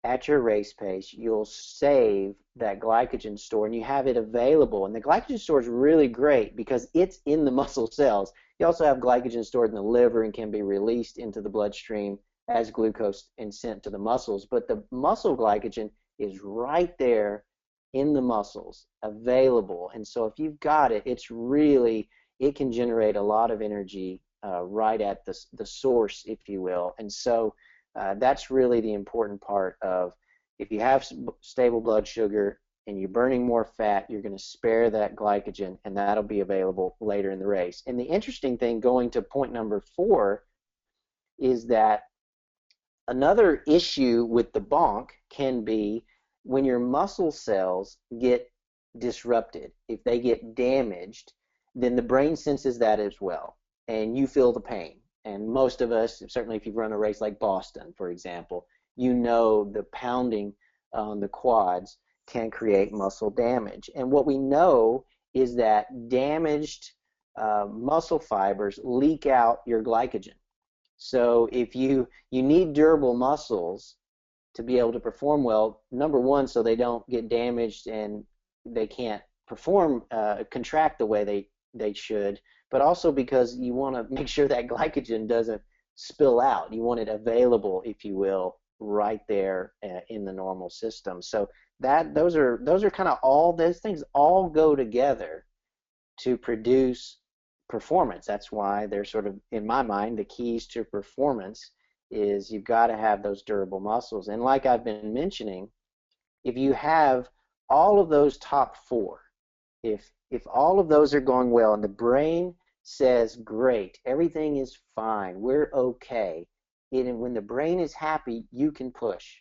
at your race pace, you'll save that glycogen store, and you have it available. And the glycogen store is really great because it's in the muscle cells. You also have glycogen stored in the liver and can be released into the bloodstream as glucose and sent to the muscles. But the muscle glycogen is right there in the muscles, available. And so if you've got it, it can generate a lot of energy right at the source, if you will. And so that's really the important part of, if you have stable blood sugar and you're burning more fat, you're going to spare that glycogen, and that'll be available later in the race. And the interesting thing, going to point number 4, is that another issue with the bonk can be when your muscle cells get disrupted. If they get damaged, then the brain senses that as well, and you feel the pain. And most of us, certainly if you've run a race like Boston, for example, you know the pounding on the quads can create muscle damage. And what we know is that damaged muscle fibers leak out your glycogen. So if you need durable muscles, to be able to perform well. Number one, so they don't get damaged and they can't perform, contract the way they should, but also because you want to make sure that glycogen doesn't spill out. You want it available, if you will, right there in the normal system. So that those are kind of all those things all go together to produce performance. That's why they're sort of, in my mind, the keys to performance is you've got to have those durable muscles. And like I've been mentioning, if you have all of those top four, if all of those are going well and the brain says, great, everything is fine, we're okay, and when the brain is happy, you can push,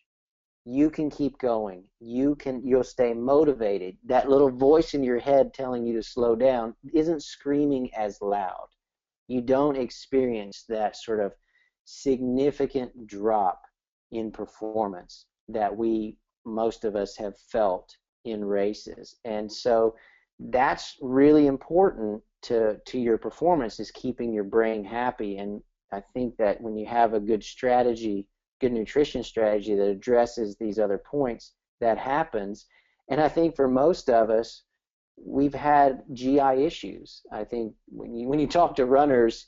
you can keep going, you'll stay motivated. That little voice in your head telling you to slow down isn't screaming as loud. You don't experience that sort of significant drop in performance that most of us have felt in races. And so that's really important to your performance, is keeping your brain happy. And I think that when you have a good strategy, good nutrition strategy that addresses these other points, that happens. And I think for most of us, we've had GI issues. I think when you talk to runners,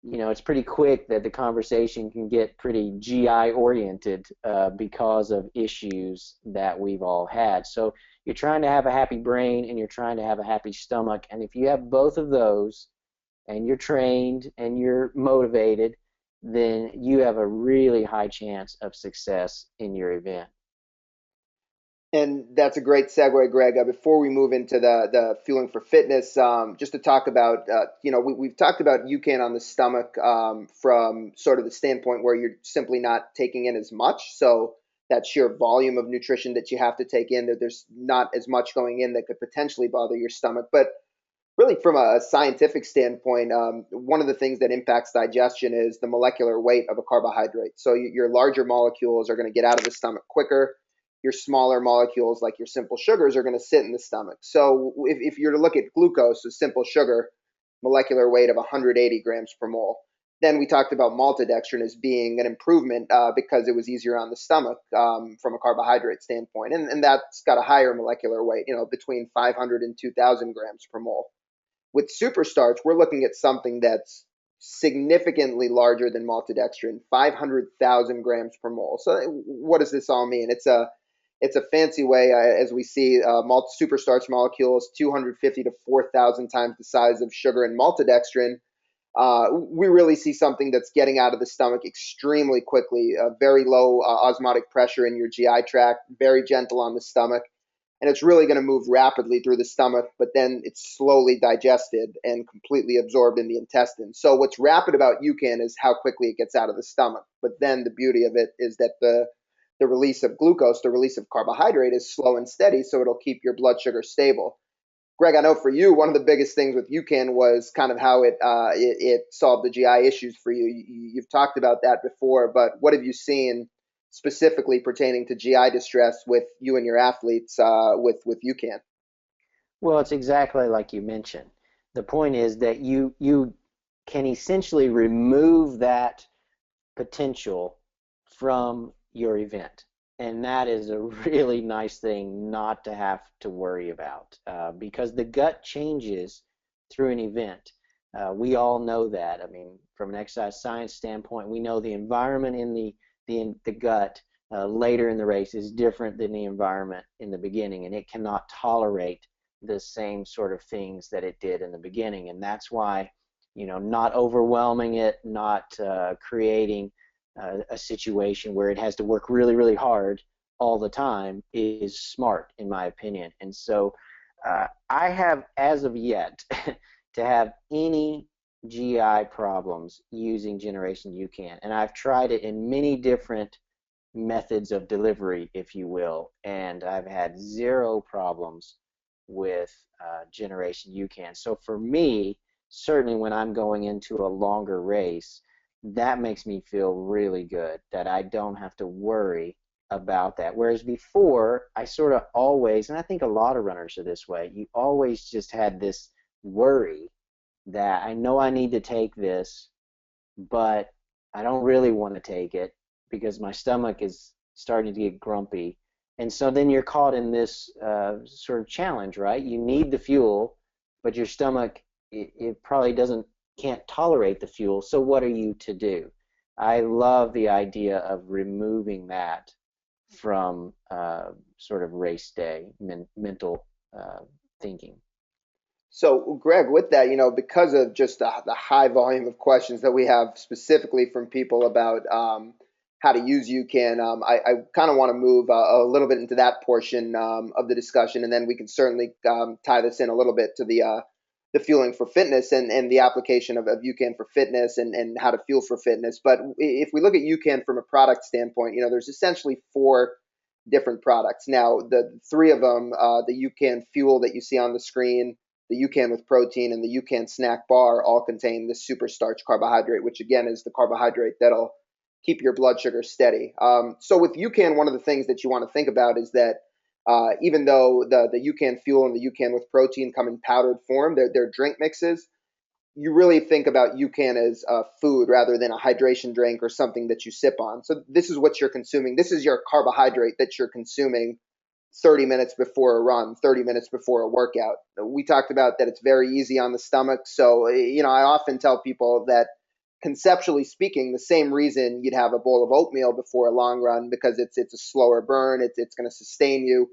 it's pretty quick that the conversation can get pretty GI oriented because of issues that we've all had. So you're trying to have a happy brain and you're trying to have a happy stomach. And if you have both of those and you're trained and you're motivated, then you have a really high chance of success in your event. And that's a great segue, Greg. Before we move into the fueling for fitness, just to talk about, we've talked about UCAN on the stomach from sort of the standpoint where you're simply not taking in as much. So that sheer volume of nutrition that you have to take in, that there's not as much going in that could potentially bother your stomach. But really, from a scientific standpoint, one of the things that impacts digestion is the molecular weight of a carbohydrate. So your larger molecules are going to get out of the stomach quicker. Your smaller molecules, like your simple sugars, are going to sit in the stomach. So if you're to look at glucose, a simple sugar, molecular weight of 180 grams per mole. Then we talked about maltodextrin as being an improvement because it was easier on the stomach from a carbohydrate standpoint. And that's got a higher molecular weight, between 500 and 2,000 grams per mole. With SuperStarch, we're looking at something that's significantly larger than maltodextrin, 500,000 grams per mole. So what does this all mean? It's a fancy way, as we see, SuperStarch molecules 250 to 4,000 times the size of sugar and maltodextrin. We really see something that's getting out of the stomach extremely quickly, very low osmotic pressure in your GI tract, very gentle on the stomach, and it's really going to move rapidly through the stomach, but then it's slowly digested and completely absorbed in the intestine. So what's rapid about UCAN is how quickly it gets out of the stomach, but then the beauty of it is that the release of glucose, the release of carbohydrate, is slow and steady, so it'll keep your blood sugar stable. Greg, I know for you, one of the biggest things with UCAN was kind of how it solved the GI issues for you. You've talked about that before, but what have you seen specifically pertaining to GI distress with you and your athletes with UCAN? Well, it's exactly like you mentioned. The point is that you can essentially remove that potential from your event. And that is a really nice thing not to have to worry about because the gut changes through an event. We all know that. I mean, from an exercise science standpoint, we know the environment in the gut later in the race is different than the environment in the beginning, and it cannot tolerate the same sort of things that it did in the beginning. And that's why, not overwhelming it, not creating a situation where it has to work really, really hard all the time is smart, in my opinion. And so I have, as of yet, to have any GI problems using Generation UCAN. And I've tried it in many different methods of delivery, if you will, and I've had zero problems with Generation UCAN. So for me, certainly when I'm going into a longer race, that makes me feel really good that I don't have to worry about that. Whereas before, I sort of always, and I think a lot of runners are this way, you always just had this worry that I know I need to take this, but I don't really want to take it because my stomach is starting to get grumpy. And so then you're caught in this sort of challenge, right? You need the fuel, but your stomach, it probably can't tolerate the fuel. So what are you to do? I love the idea of removing that from sort of race day mental thinking. So, Greg, with that, because of just the high volume of questions that we have specifically from people about how to use UCAN, I kind of want to move a little bit into that portion of the discussion, and then we can certainly tie this in a little bit to the fueling for fitness and the application of UCAN for fitness and how to fuel for fitness. But if we look at UCAN from a product standpoint, there's essentially four different products. Now, the three of them, the UCAN fuel that you see on the screen, the UCAN with protein, and the UCAN snack bar all contain the SuperStarch carbohydrate, which again is the carbohydrate that'll keep your blood sugar steady. So with UCAN, one of the things that you want to think about is that even though the UCAN fuel and the UCAN with protein come in powdered form, they're drink mixes. You really think about UCAN as food rather than a hydration drink or something that you sip on. So this is what you're consuming. This is your carbohydrate that you're consuming 30 minutes before a run, 30 minutes before a workout. We talked about that it's very easy on the stomach. So, I often tell people that conceptually speaking, the same reason you'd have a bowl of oatmeal before a long run because it's a slower burn, it's going to sustain you,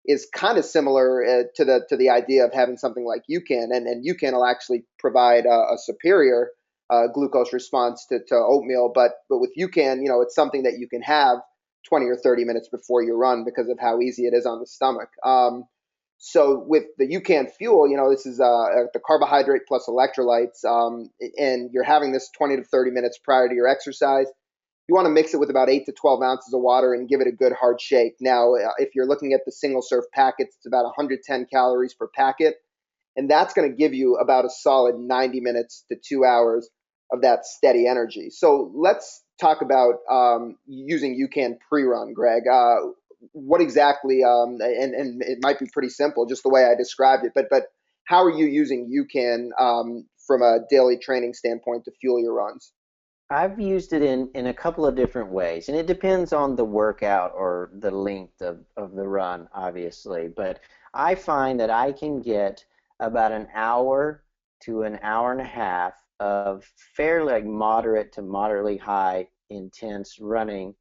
is kind of similar to the idea of having something like UCAN, and UCAN will actually provide a superior glucose response to oatmeal, but with UCAN, it's something that you can have 20 or 30 minutes before you run because of how easy it is on the stomach. So with the UCAN fuel, this is the carbohydrate plus electrolytes, and you're having this 20 to 30 minutes prior to your exercise. You want to mix it with about 8 to 12 ounces of water and give it a good hard shake. Now, if you're looking at the single serve packets, it's about 110 calories per packet, and that's going to give you about a solid 90 minutes to 2 hours of that steady energy. So let's talk about using UCAN pre-run, Greg. What exactly, and it might be pretty simple, just the way I described it, but how are you using UCAN from a daily training standpoint to fuel your runs? I've used it in a couple of different ways, and it depends on the workout or the length of the run, obviously. But I find that I can get about an hour to an hour and a half of fairly like moderate to moderately high intense running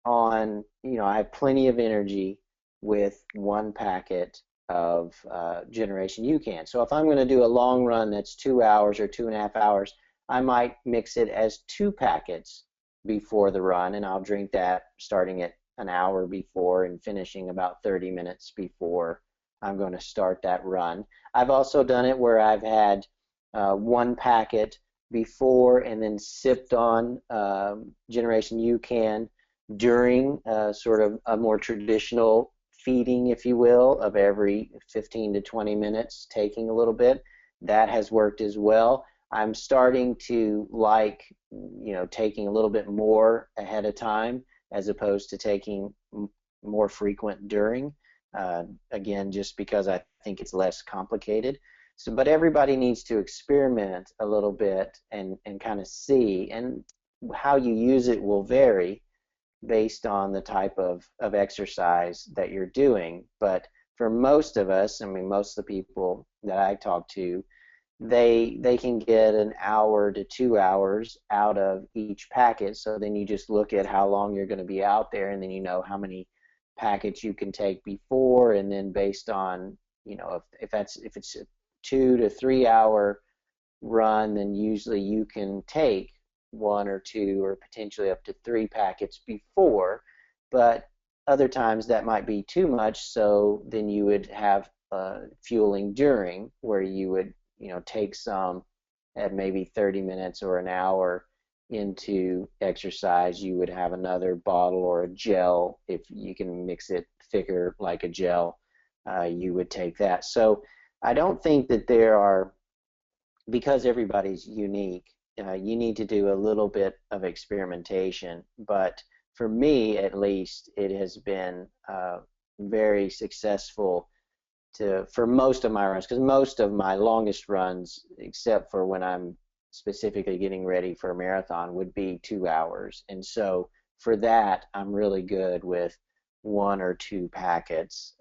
on, I have plenty of energy with one packet of Generation UCAN. So if I'm going to do a long run that's 2 hours or 2.5 hours, I might mix it as two packets before the run, and I'll drink that starting at an hour before and finishing about 30 minutes before I'm going to start that run. I've also done it where I've had one packet before and then sipped on Generation UCAN during sort of a more traditional feeding, if you will, of every 15 to 20 minutes, taking a little bit. That has worked as well. I'm starting to like, taking a little bit more ahead of time as opposed to taking more frequent during. Again, just because I think it's less complicated. So, but everybody needs to experiment a little bit and kind of see, and how you use it will vary based on the type of exercise that you're doing. But for most of us, I mean, most of the people that I talk to, they can get an hour to 2 hours out of each packet. So then you just look at how long you're going to be out there, and then you know how many packets you can take before, and then based on, if it's a 2 to 3 hour run, then usually you can take one or two or potentially up to three packets before. But other times that might be too much, so then you would have fueling during, where you would take some at maybe 30 minutes or an hour into exercise. You would have another bottle or a gel, if you can mix it thicker like a gel, you would take that. So I don't think that there are, because everybody's unique, you need to do a little bit of experimentation. But for me, at least, it has been very successful for most of my runs, because most of my longest runs, except for when I'm specifically getting ready for a marathon, would be 2 hours. And so for that, I'm really good with 1 or 2 packets,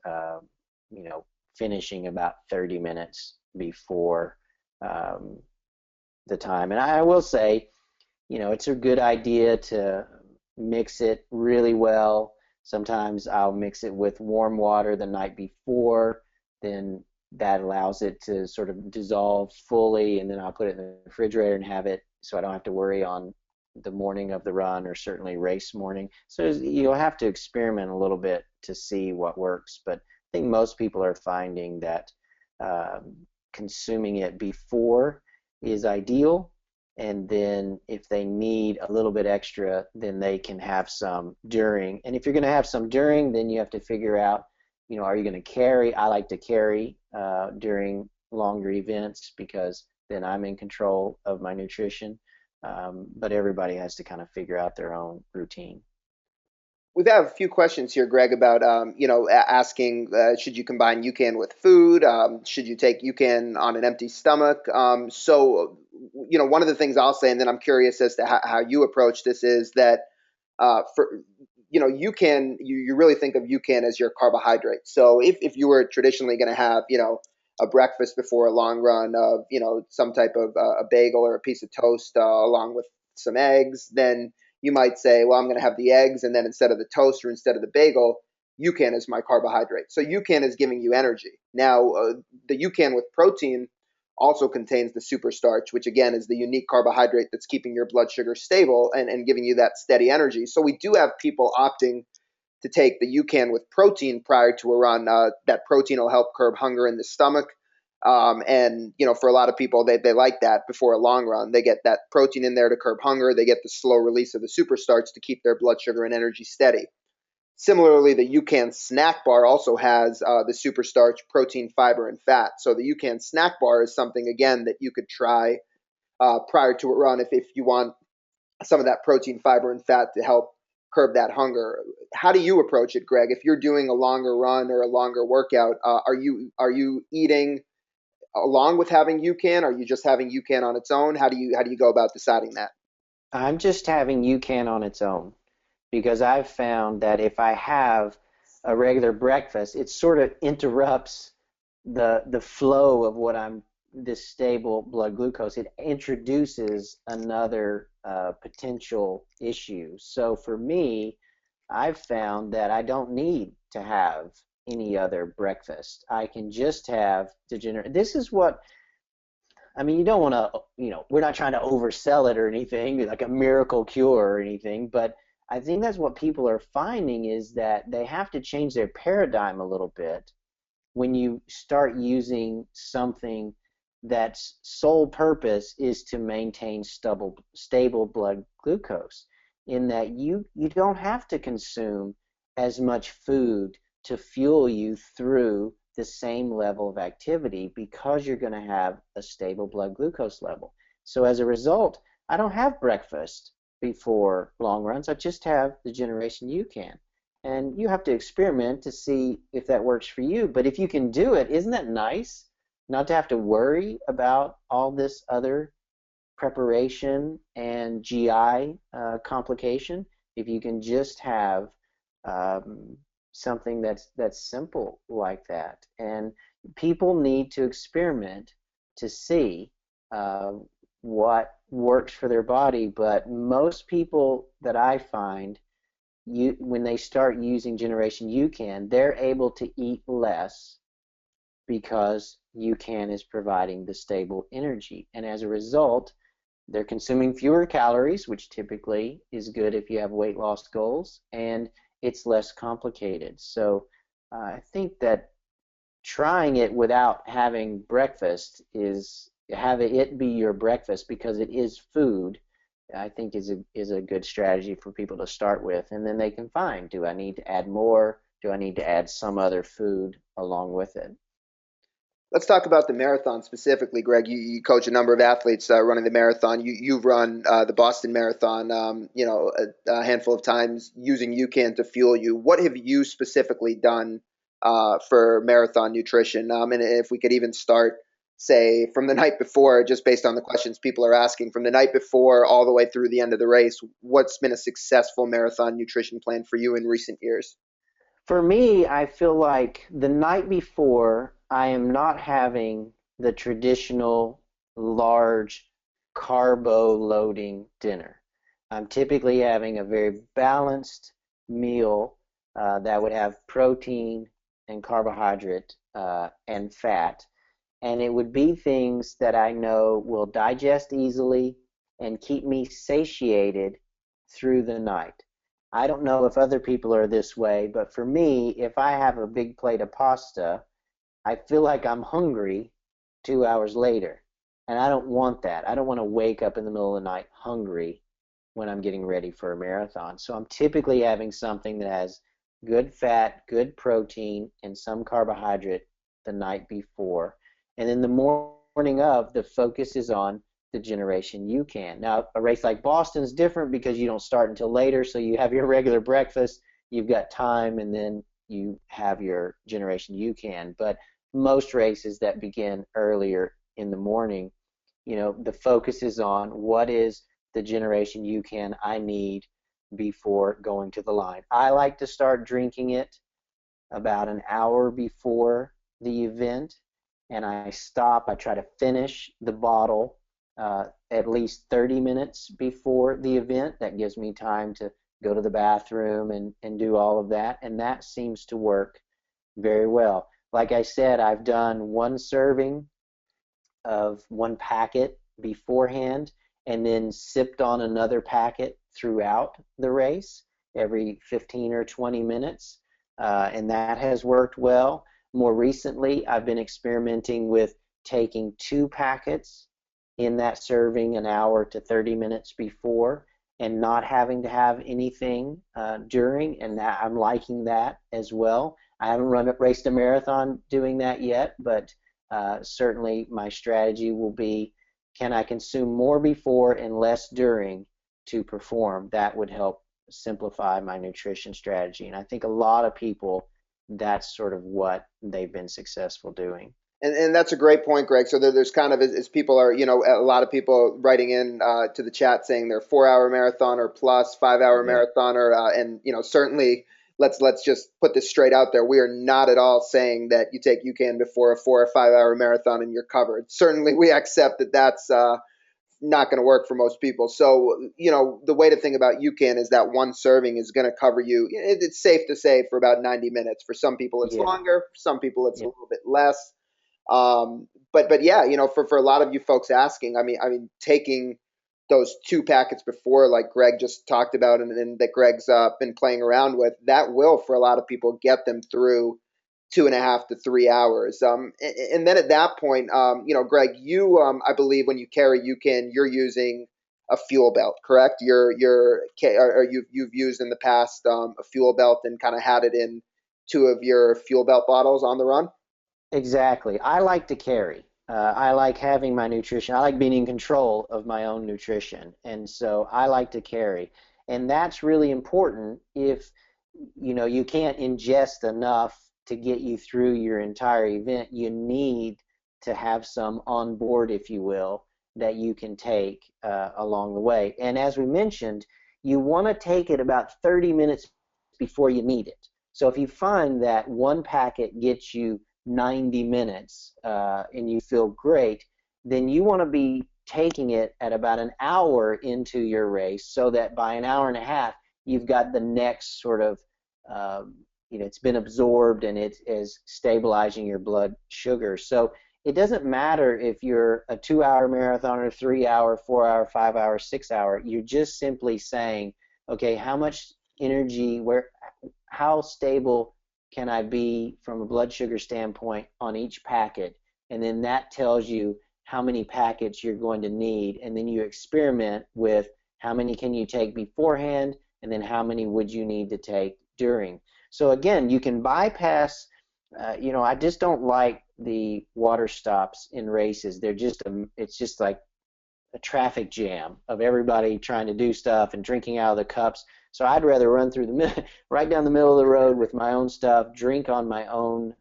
finishing about 30 minutes before um, the time. And I will say, it's a good idea to mix it really well. Sometimes I'll mix it with warm water the night before, then that allows it to sort of dissolve fully, and then I'll put it in the refrigerator and have it so I don't have to worry on the morning of the run or certainly race morning. So you'll have to experiment a little bit to see what works, but I think most people are finding that um, consuming it before is ideal, and then if they need a little bit extra, then they can have some during. And if you're going to have some during, then you have to figure out, are you going to carry? I like to carry during longer events because then I'm in control of my nutrition. But everybody has to kind of figure out their own routine. We have a few questions here, Greg, about asking should you combine UCAN with food? Should you take UCAN on an empty stomach? One of the things I'll say, and then I'm curious as to how you approach this, is that for UCAN, you really think of UCAN as your carbohydrate. So if you were traditionally going to have a breakfast before a long run of some type of a bagel or a piece of toast along with some eggs, then you might say, well, I'm going to have the eggs, and then instead of the toast or instead of the bagel, UCAN is my carbohydrate. So UCAN is giving you energy. Now, the UCAN with protein also contains the SuperStarch, which again is the unique carbohydrate that's keeping your blood sugar stable and giving you that steady energy. So we do have people opting to take the UCAN with protein prior to a run. That protein will help curb hunger in the stomach. For a lot of people, they like that before a long run. They get that protein in there to curb hunger. They get the slow release of the SuperStarch to keep their blood sugar and energy steady. Similarly, the UCAN snack bar also has the SuperStarch, protein, fiber, and fat. So the UCAN snack bar is something, again, that you could try prior to a run if you want some of that protein, fiber, and fat to help curb that hunger. How do you approach it, Greg? If you're doing a longer run or a longer workout, are you eating along with having UCAN? Are you just having UCAN on its own? How do you go about deciding that? I'm just having UCAN on its own because I've found that if I have a regular breakfast, it sort of interrupts the flow of what I'm this stable blood glucose. It introduces another potential issue. So for me, I've found that I don't need to have any other breakfast. I can just have degenerate. This is what I mean, you don't want to, we're not trying to oversell it or anything, like a miracle cure or anything, but I think that's what people are finding is that they have to change their paradigm a little bit when you start using something that's sole purpose is to maintain stable blood glucose, in that you don't have to consume as much food to fuel you through the same level of activity because you're going to have a stable blood glucose level. So as a result, I don't have breakfast before long runs. I just have the Generation UCAN. And you have to experiment to see if that works for you. But if you can do it, isn't that nice? Not to have to worry about all this other preparation and GI complication. If you can just have um, something that's simple like that, and people need to experiment to see uh, what works for their body. But most people that I find when they start using Generation UCAN, they're able to eat less because UCAN is providing the stable energy. And as a result, they're consuming fewer calories, which typically is good if you have weight loss goals, and it's less complicated. So I think that trying it without having breakfast is have it be your breakfast because it is food. I think is a good strategy for people to start with, and then they can find, do I need to add more? Do I need to add some other food along with it? Let's talk about the marathon specifically, Greg. You coach a number of athletes running the marathon. You've run the Boston Marathon, a handful of times using UCAN to fuel you. What have you specifically done for marathon nutrition? And if we could even start say from the night before, just based on the questions people are asking, from the night before all the way through the end of the race, what's been a successful marathon nutrition plan for you in recent years? For me, I feel like the night before, I am not having the traditional large carbo loading dinner. I'm typically having a very balanced meal that would have protein and carbohydrate and fat. And it would be things that I know will digest easily and keep me satiated through the night. I don't know if other people are this way, but for me, if I have a big plate of pasta, I feel like I'm hungry 2 hours later. And I don't want that. I don't want to wake up in the middle of the night hungry when I'm getting ready for a marathon. So I'm typically having something that has good fat, good protein, and some carbohydrate the night before. And then the morning of, the focus is on the Generation UCAN. Now, a race like Boston is different because you don't start until later, so you have your regular breakfast, you've got time, and then you have your Generation UCAN. But most races that begin earlier in the morning, the focus is on what is the Generation UCAN I need before going to the line. I like to start drinking it about an hour before the event, and I stop. I try to finish the bottle at least 30 minutes before the event. That gives me time to go to the bathroom and do all of that, and that seems to work very well. Like I said, I've done one serving of one packet beforehand and then sipped on another packet throughout the race every 15 or 20 minutes, and that has worked well. More recently, I've been experimenting with taking two packets in that serving an hour to 30 minutes before and not having to have anything during, and that I'm liking that as well. I haven't raced a marathon doing that yet, but certainly my strategy will be, can I consume more before and less during to perform? That would help simplify my nutrition strategy. And I think a lot of people, that's sort of what they've been successful doing. And that's a great point, Greg. So there's kind of, as people are, a lot of people writing in to the chat saying they're 4 hour marathoner plus 5 hour Yeah. marathoner, and certainly let's just put this straight out there. We are not at all saying that you take UCAN before a 4 or 5 hour marathon and you're covered. Certainly, we accept that that's not going to work for most people. So, the way to think about UCAN is that one serving is going to cover you. It's safe to say for about 90 minutes. For some people, it's Yeah. longer. For some people, it's a Yeah. little bit less. But yeah, for a lot of you folks asking, I mean, taking those two packets before, like Greg just talked about, and that Greg's been playing around with, that will for a lot of people get them through 2.5 to 3 hours. And then at that point, Greg, you, I believe when you carry UCAN, you're using a fuel belt, correct? Or you've used in the past a fuel belt and kind of had it in two of your fuel belt bottles on the run. Exactly. I like to carry. I like having my nutrition. I like being in control of my own nutrition. And so I like to carry. And that's really important if you can't ingest enough to get you through your entire event. You need to have some on board, if you will, that you can take along the way. And as we mentioned, you want to take it about 30 minutes before you need it. So if you find that one packet gets you 90 minutes and you feel great, then you want to be taking it at about an hour into your race so that by an hour and a half, you've got the next sort of, it's been absorbed and it is stabilizing your blood sugar. So it doesn't matter if you're a 2 hour marathon or 3 hour, 4 hour, 5 hour, 6 hour. You're just simply saying, okay, how much energy, how stable can I be from a blood sugar standpoint on each packet? And then that tells you how many packets you're going to need. And then you experiment with how many can you take beforehand, and then how many would you need to take during. So again, you can bypass, I just don't like the water stops in races. It's just like a traffic jam of everybody trying to do stuff and drinking out of the cups. So I'd rather run through right down the middle of the road with my own stuff, drink on my own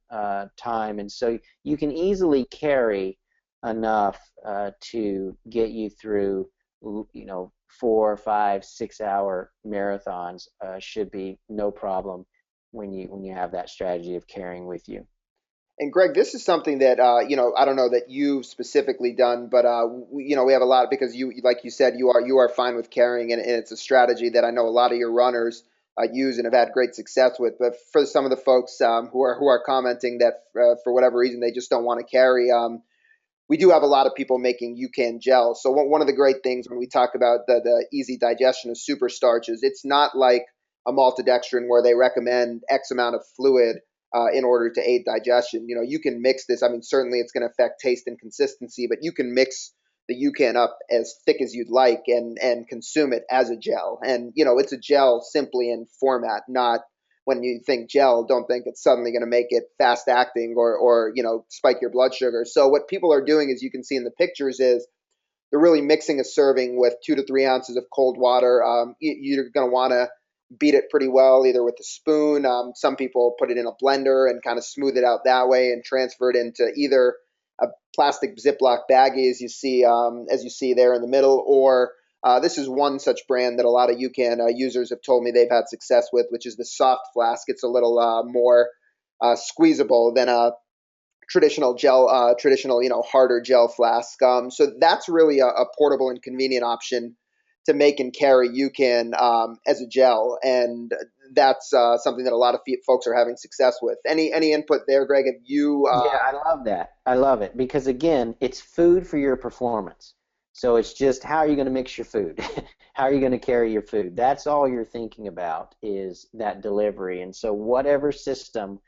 time. And so you can easily carry enough to get you through, 4, 5, 6 hour marathons should be no problem when you have that strategy of carrying with you. And Greg, this is something that I don't know that you've specifically done, but we have a lot because like you said, you are fine with carrying, and it's a strategy that I know a lot of your runners use and have had great success with. But for some of the folks who are commenting that for whatever reason they just don't want to carry, we do have a lot of people making UCAN gel. So one of the great things when we talk about the easy digestion of super starches, it's not like a maltodextrin where they recommend X amount of fluid in order to aid digestion. You can mix this. I mean, certainly it's going to affect taste and consistency, but you can mix the UCAN up as thick as you'd like and consume it as a gel. And it's a gel simply in format, not when you think gel, don't think it's suddenly going to make it fast acting or spike your blood sugar. So what people are doing, as you can see in the pictures, is they're really mixing a serving with 2 to 3 ounces of cold water. You're going to want to beat it pretty well, either with a spoon. Some people put it in a blender and kind of smooth it out that way and transfer it into either a plastic Ziploc baggie, as you see there in the middle, or this is one such brand that a lot of UCAN users have told me they've had success with, which is the soft flask. It's a little more squeezable than a traditional, harder gel flask. So that's really a portable and convenient option to make and carry UCAN as a gel, and that's something that a lot of folks are having success with. Any input there, Greg? Have you? Yeah, I love that. I love it because again, it's food for your performance. So it's just how are you going to mix your food? How are you going to carry your food? That's all you're thinking about is that delivery. And so whatever system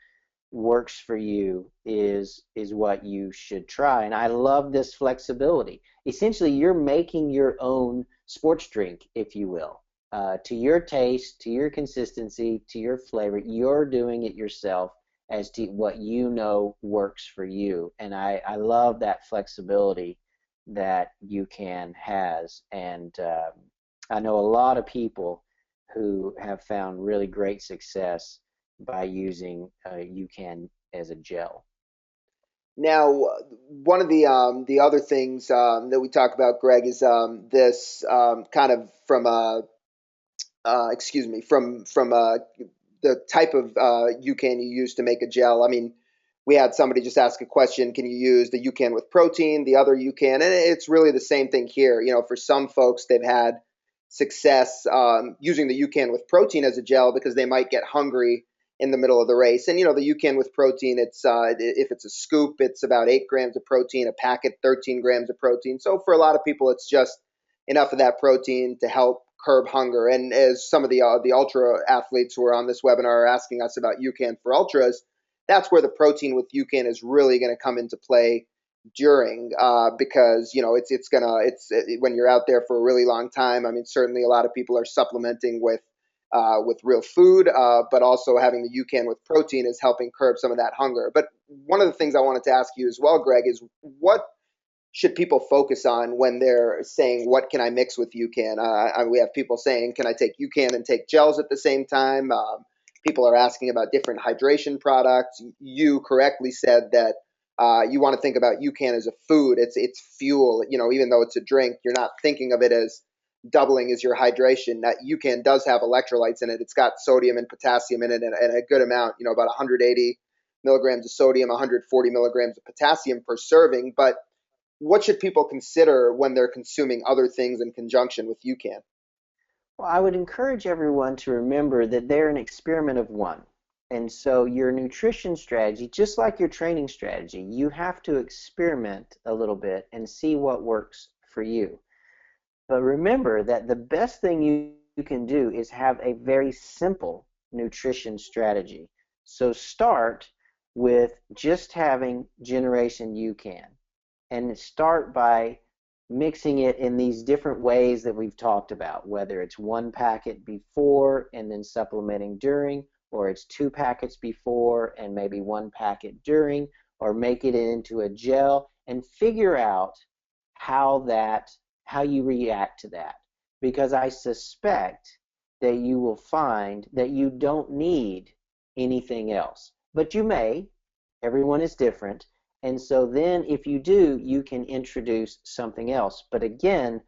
works for you is what you should try. And I love this flexibility. Essentially, you're making your own sports drink, if you will, to your taste, to your consistency, to your flavor. You're doing it yourself as to what you know works for you. And I love that flexibility that UCAN has. And I know a lot of people who have found really great success by using UCAN as a gel. Now, one of the other things that we talk about, Greg, is this kind of from a excuse me from the type of UCAN you use to make a gel. I mean, we had somebody just ask a question: can you use the UCAN with protein, the other UCAN? And it's really the same thing here. For some folks, they've had success using the UCAN with protein as a gel because they might get hungry in the middle of the race. And the UCAN with protein, it's if it's a scoop, it's about 8 grams of protein, a packet 13 grams of protein. So for a lot of people, it's just enough of that protein to help curb hunger. And as some of the ultra athletes who are on this webinar are asking us about UCAN for ultras, that's where the protein with UCAN is really going to come into play during because it's when you're out there for a really long time. I mean, certainly a lot of people are supplementing with real food, but also having the UCAN with protein is helping curb some of that hunger. But one of the things I wanted to ask you as well, Greg, is what should people focus on when they're saying, what can I mix with UCAN? We have people saying, can I take UCAN and take gels at the same time? People are asking about different hydration products. You correctly said that you want to think about UCAN as a food. It's fuel. Even though it's a drink, you're not thinking of it as doubling as your hydration. That UCAN does have electrolytes in it. It's got sodium and potassium in it, and a good amount. About 180 milligrams of sodium, 140 milligrams of potassium per serving. But what should people consider when they're consuming other things in conjunction with UCAN? Well, I would encourage everyone to remember that they're an experiment of one. And so your nutrition strategy, just like your training strategy, you have to experiment a little bit and see what works for you. But remember that the best thing you can do is have a very simple nutrition strategy. So start with just having Generation UCAN and start by mixing it in these different ways that we've talked about, whether it's one packet before and then supplementing during, or it's 2 packets before and maybe 1 packet during, or make it into a gel and figure out how you react to that. Because I suspect that you will find that you don't need anything else. But you may, everyone is different, And so then if you do, you can introduce something else. But again,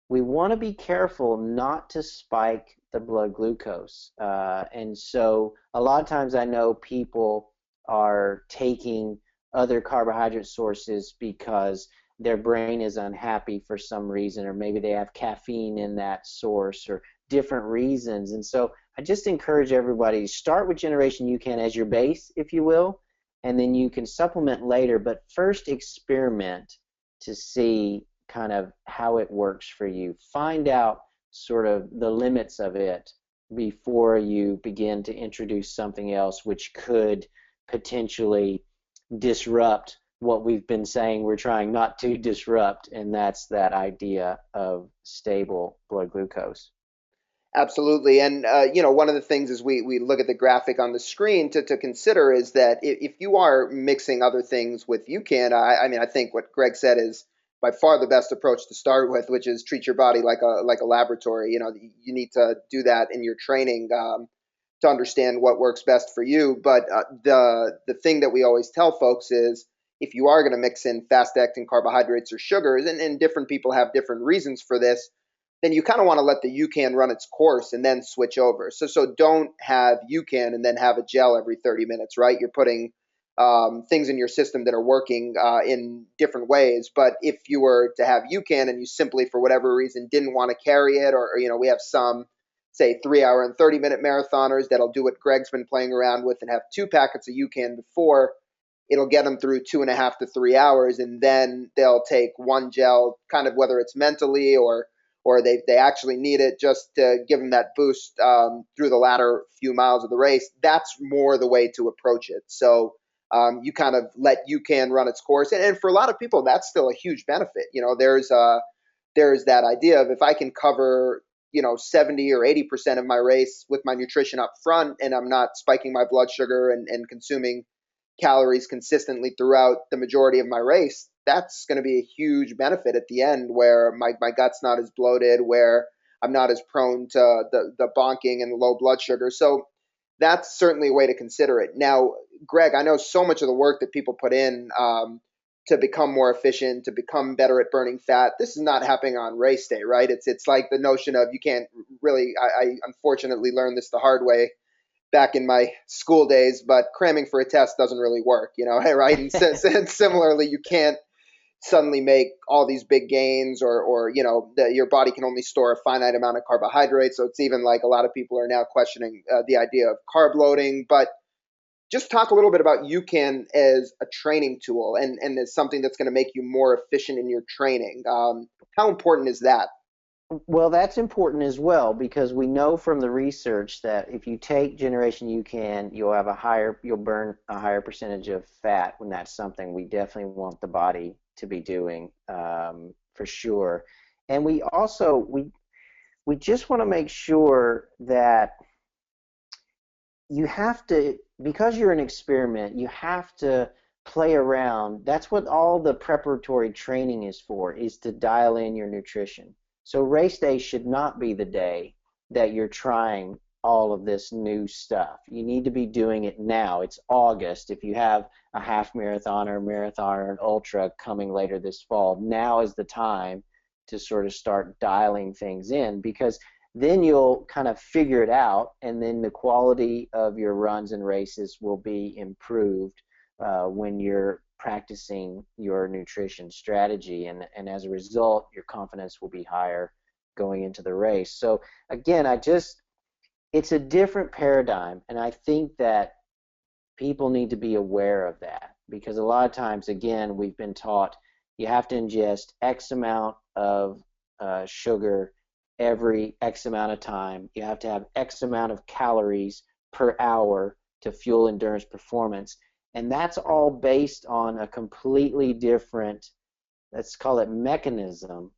we want to be careful not to spike the blood glucose. And so a lot of times I know people are taking other carbohydrate sources because their brain is unhappy for some reason, or maybe they have caffeine in that source, or different reasons. And so I just encourage everybody to start with Generation UCAN as your base, if you will, and then you can supplement later, but first experiment to see kind of how it works for you. Find out sort of the limits of it before you begin to introduce something else which could potentially disrupt what we've been saying we're trying not to disrupt, and that's that idea of stable blood glucose. Absolutely. And, one of the things as we look at the graphic on the screen to consider is that if you are mixing other things with UCAN, I mean, I think what Greg said is by far the best approach to start with, which is treat your body like a laboratory. You need to do that in your training to understand what works best for you. But the thing that we always tell folks is if you are going to mix in fast-acting carbohydrates or sugars, and different people have different reasons for this, then you kind of want to let the UCAN run its course and then switch over. So don't have UCAN and then have a gel every 30 minutes, right? You're putting things in your system that are working in different ways. But if you were to have UCAN and you simply, for whatever reason, didn't want to carry it, or we have some, say, 3 hour and 30-minute marathoners that'll do what Greg's been playing around with and have 2 packets of UCAN before. It'll get them through 2.5 to 3 hours, and then they'll take one gel, kind of whether it's mentally or they actually need it just to give them that boost through the latter few miles of the race. That's more the way to approach it. So you kind of let UCAN run its course, and for a lot of people, that's still a huge benefit. There's that idea of if I can cover 70 or 80% of my race with my nutrition up front, and I'm not spiking my blood sugar and consuming calories consistently throughout the majority of my race, that's going to be a huge benefit at the end where my gut's not as bloated, where I'm not as prone to the bonking and low blood sugar. So that's certainly a way to consider it. Now, Greg, I know so much of the work that people put in to become more efficient, to become better at burning fat. This is not happening on race day, right? It's like the notion of you can't really. I unfortunately learned this the hard way back in my school days, but cramming for a test doesn't really work, right? And similarly, you can't suddenly make all these big gains, or your body can only store a finite amount of carbohydrates. So it's even like a lot of people are now questioning the idea of carb loading. But just talk a little bit about UCAN as a training tool and as something that's going to make you more efficient in your training. How important is that? Well, that's important as well because we know from the research that if you take Generation UCAN, you'll burn a higher percentage of fat when that's something we definitely want the body to be doing for sure. And we just want to make sure that you have to, because you're an experiment, you have to play around. That's what all the preparatory training is for, is to dial in your nutrition. So race day should not be the day that you're trying all of this new stuff. You need to be doing it now. It's August. If you have a half marathon or a marathon or an ultra coming later this fall, now is the time to sort of start dialing things in, because then you'll kind of figure it out, and then the quality of your runs and races will be improved when you're practicing your nutrition strategy, and as a result, your confidence will be higher going into the race. So again, it's a different paradigm, and I think that people need to be aware of that, because a lot of times, again, we've been taught you have to ingest X amount of sugar every X amount of time. You have to have X amount of calories per hour to fuel endurance performance. And that's all based on a completely different, let's call it, mechanism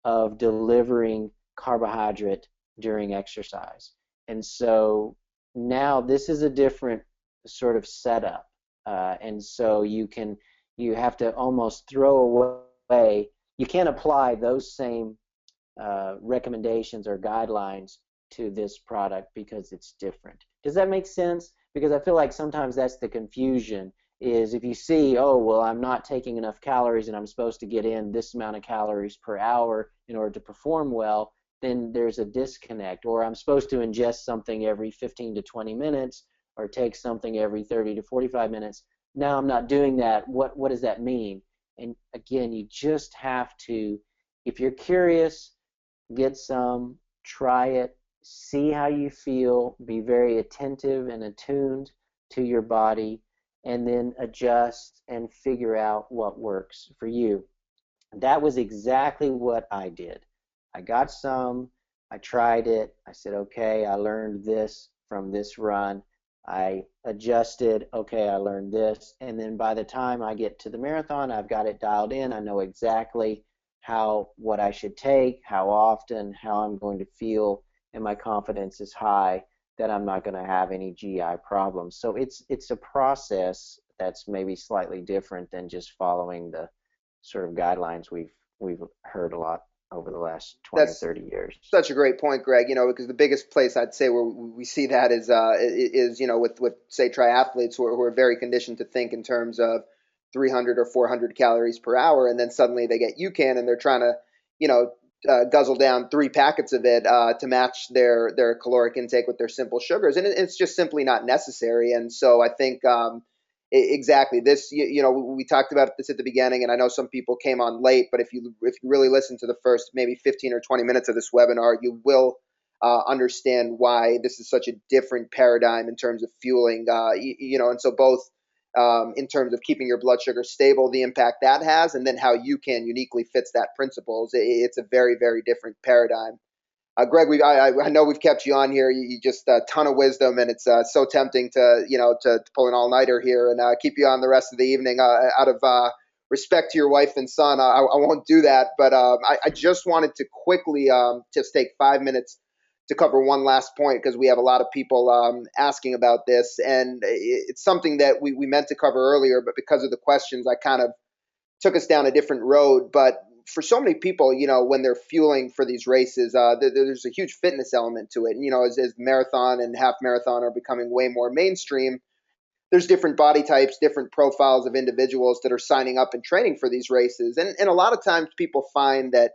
of delivering carbohydrate during exercise. And so now this is a different sort of setup. And so you have to almost throw away, you can't apply those same recommendations or guidelines to this product because it's different. Does that make sense? Because I feel like sometimes that's the confusion, is if you see, oh, well, I'm not taking enough calories and I'm supposed to get in this amount of calories per hour in order to perform well, then there's a disconnect. Or I'm supposed to ingest something every 15 to 20 minutes or take something every 30 to 45 minutes. Now I'm not doing that. What does that mean? And again, you just have to, if you're curious, get some, try it, see how you feel, be very attentive and attuned to your body, and then adjust and figure out what works for you. That was exactly what I did. I got some, I tried it, I said, okay, I learned this from this run. I adjusted, okay, I learned this, and then by the time I get to the marathon, I've got it dialed in. I know exactly what I should take, how often, how I'm going to feel, and my confidence is high that I'm not going to have any GI problems. So it's a process that's maybe slightly different than just following the sort of guidelines we've heard a lot over the last 20 or That's 30 years. such a great point, Greg. Because the biggest place I'd say where we see that is with say triathletes who are very conditioned to think in terms of 300 or 400 calories per hour, and then suddenly they get UCAN and they're trying to guzzle down 3 packets of it to match their caloric intake with their simple sugars, and it's just simply not necessary. And so I think exactly this. We talked about this at the beginning, and I know some people came on late, but if you really listen to the first maybe 15 or 20 minutes of this webinar, you will understand why this is such a different paradigm in terms of fueling. And so both in terms of keeping your blood sugar stable, the impact that has, and then how UCAN uniquely fits that principles. It's a very, very different paradigm. Greg, I know we've kept you on here. You just a ton of wisdom, and it's so tempting to pull an all-nighter here and keep you on the rest of the evening. Out of respect to your wife and son, I won't do that. But I just wanted to quickly just take 5 minutes to cover one last point, because we have a lot of people asking about this, and it's something that we meant to cover earlier, but because of the questions, I kind of took us down a different road. But for so many people, when they're fueling for these races, there's a huge fitness element to it. And, as marathon and half marathon are becoming way more mainstream, there's different body types, different profiles of individuals that are signing up and training for these races. And a lot of times people find that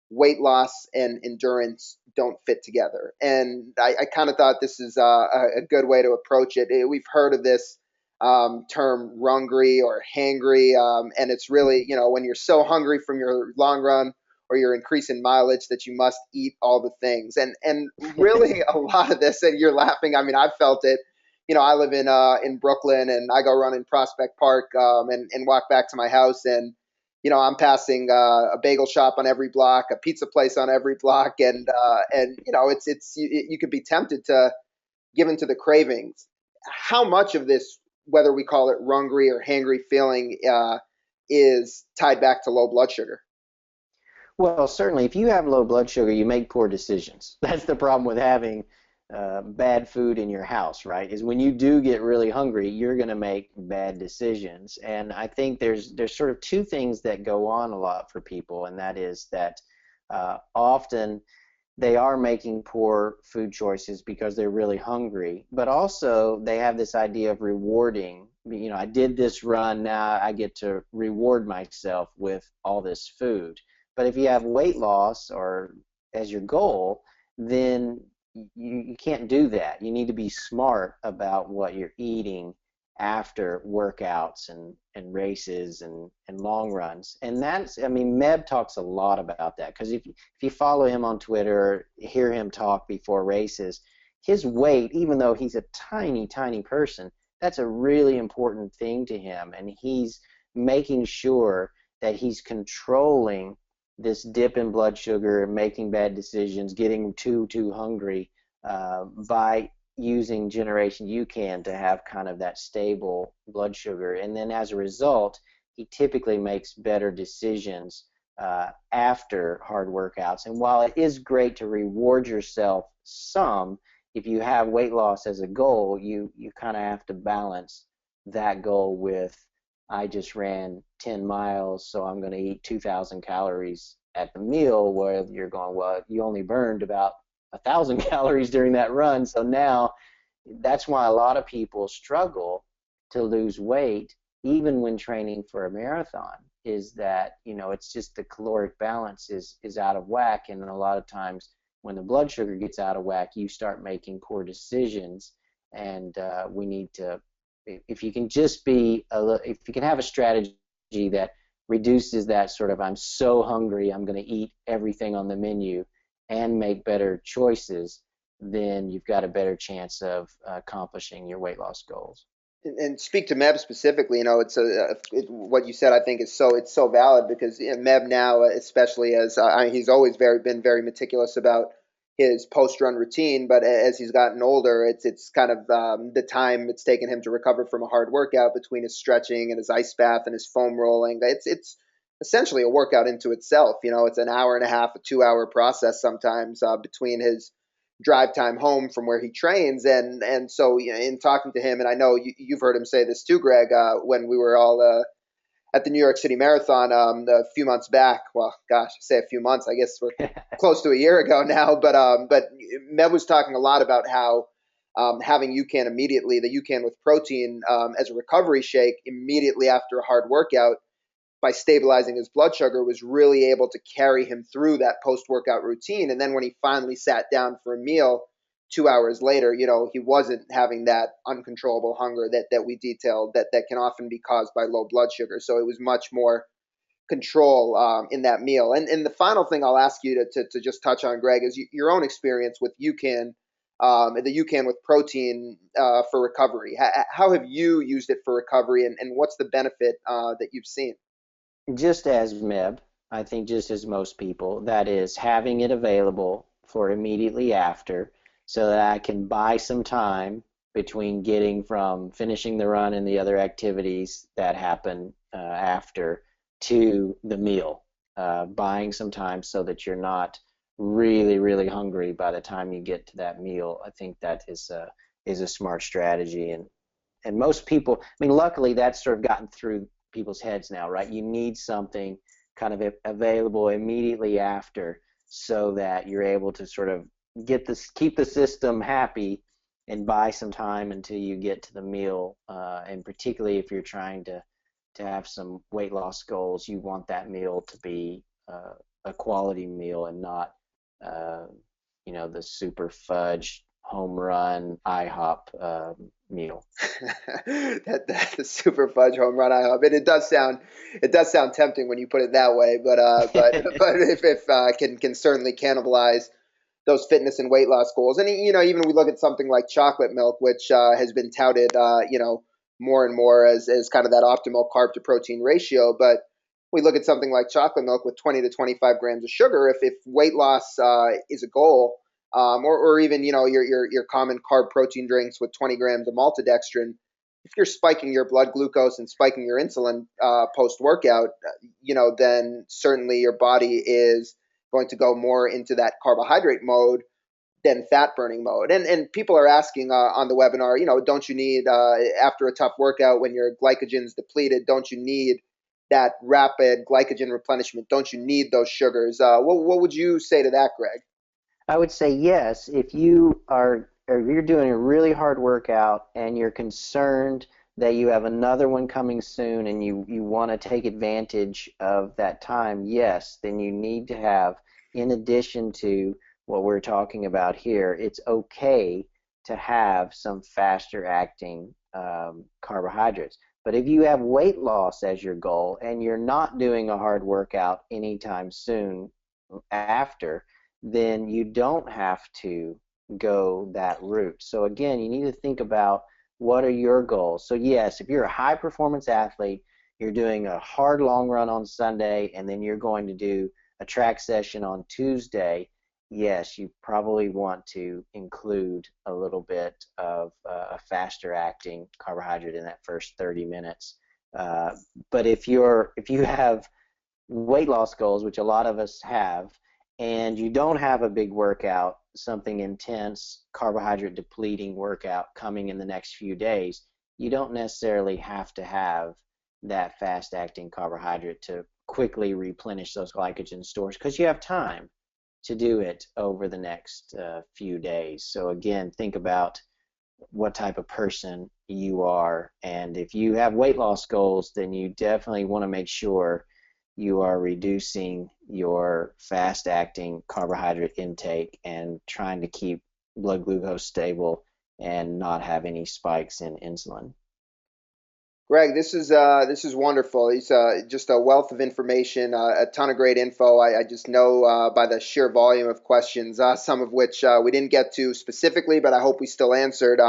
weight loss and endurance don't fit together. And I kind of thought this is a good way to approach it. We've heard of this term rungry or hangry, and it's really, when you're so hungry from your long run or your increase in mileage that you must eat all the things. And really a lot of this, and you're laughing, I mean, I've felt it. I live in Brooklyn, and I go run in Prospect Park and walk back to my house, and I'm passing a bagel shop on every block, a pizza place on every block, and you could be tempted to give into the cravings. How much of this, whether we call it rungry or hangry feeling, is tied back to low blood sugar? Well, certainly, if you have low blood sugar, you make poor decisions. That's the problem with having bad food in your house, right? Is when you do get really hungry, you're going to make bad decisions. And I think there's sort of two things that go on a lot for people, and that is that often they are making poor food choices because they're really hungry, but also they have this idea of rewarding. I did this run, now I get to reward myself with all this food. But if you have weight loss or as your goal, then you can't do that. You need to be smart about what you're eating after workouts and races and long runs. And that's, Meb talks a lot about that, because if you follow him on Twitter, hear him talk before races, his weight, even though he's a tiny, tiny person, that's a really important thing to him. And he's making sure that he's controlling this dip in blood sugar, making bad decisions, getting too hungry by using Generation UCAN to have kind of that stable blood sugar. And then as a result, he typically makes better decisions after hard workouts. And while it is great to reward yourself some, if you have weight loss as a goal, you kind of have to balance that goal with, I just ran 10 miles, so I'm going to eat 2,000 calories at the meal, where you're going, well, you only burned about 1,000 calories during that run. So now that's why a lot of people struggle to lose weight, even when training for a marathon, is that, it's just the caloric balance is out of whack. And a lot of times when the blood sugar gets out of whack, you start making poor decisions. And we need to, if you can just if you can have a strategy that reduces that sort of, I'm so hungry, I'm going to eat everything on the menu, and make better choices, then you've got a better chance of accomplishing your weight loss goals. And speak to Meb specifically. It's what you said. I think is so it's so valid because Meb now, especially as he's always been very meticulous about his post run routine, but as he's gotten older, it's kind of the time it's taken him to recover from a hard workout between his stretching and his ice bath and his foam rolling. It's essentially a workout into itself. It's an hour and a half, a 2 hour process sometimes between his drive time home from where he trains. And so in talking to him, and I know you've heard him say this too, Greg, when we were all at the New York City Marathon a few months back. Well, gosh, I say a few months. I guess we're close to a year ago now. But Meb was talking a lot about how having UCAN immediately, the UCAN with protein as a recovery shake immediately after a hard workout, by stabilizing his blood sugar, was really able to carry him through that post-workout routine. And then when he finally sat down for a meal 2 hours later, he wasn't having that uncontrollable hunger that we detailed that can often be caused by low blood sugar. So it was much more control in that meal. And the final thing I'll ask you to just touch on, Greg, is your own experience with UCAN, the UCAN with protein for recovery. How have you used it for recovery, and what's the benefit that you've seen? Just as Meb, I think just as most people, that is having it available for immediately after, so that I can buy some time between getting from finishing the run and the other activities that happen after to the meal. Buying some time so that you're not really, really hungry by the time you get to that meal. I think that is a smart strategy. And most people, I mean, luckily that's sort of gotten through people's heads now, right? You need something kind of available immediately after, so that you're able to sort of keep the system happy and buy some time until you get to the meal. And particularly if you're trying to have some weight loss goals, you want that meal to be a quality meal, and not uh, the super fudge home run IHOP meal. The super fudge home run I hope. And it does sound tempting when you put it that way, but if can certainly cannibalize those fitness and weight loss goals. And even we look at something like chocolate milk, which has been touted more and more as kind of that optimal carb to protein ratio. But we look at something like chocolate milk with 20 to 25 grams of sugar. If weight loss is a goal, or even your common carb protein drinks with 20 grams of maltodextrin, if you're spiking your blood glucose and spiking your insulin post workout, then certainly your body is going to go more into that carbohydrate mode than fat burning mode. And people are asking on the webinar, don't you need after a tough workout when your glycogen's depleted, don't you need that rapid glycogen replenishment? Don't you need those sugars? What would you say to that, Greg? I would say yes, if you are, or if you're doing a really hard workout and you're concerned that you have another one coming soon, and you want to take advantage of that time, yes, then you need to have, in addition to what we're talking about here, it's okay to have some faster acting carbohydrates. But if you have weight loss as your goal and you're not doing a hard workout anytime soon after, then you don't have to go that route. So again, you need to think about, what are your goals. So yes, if you're a high performance athlete, you're doing a hard long run on Sunday, and then you're going to do a track session on Tuesday, yes, you probably want to include a little bit of a faster acting carbohydrate in that first 30 minutes. But if you have weight loss goals, which a lot of us have, and you don't have a big workout, something intense, carbohydrate depleting workout coming in the next few days, you don't necessarily have to have that fast acting carbohydrate to quickly replenish those glycogen stores, because you have time to do it over the next few days. So again, think about what type of person you are. And if you have weight loss goals, then you definitely want to make sure you are reducing your fast acting carbohydrate intake and trying to keep blood glucose stable and not have any spikes in insulin. Greg, this is wonderful. He's just a wealth of information, a ton of great info. I just know by the sheer volume of questions, some of which we didn't get to specifically, but I hope we still answered.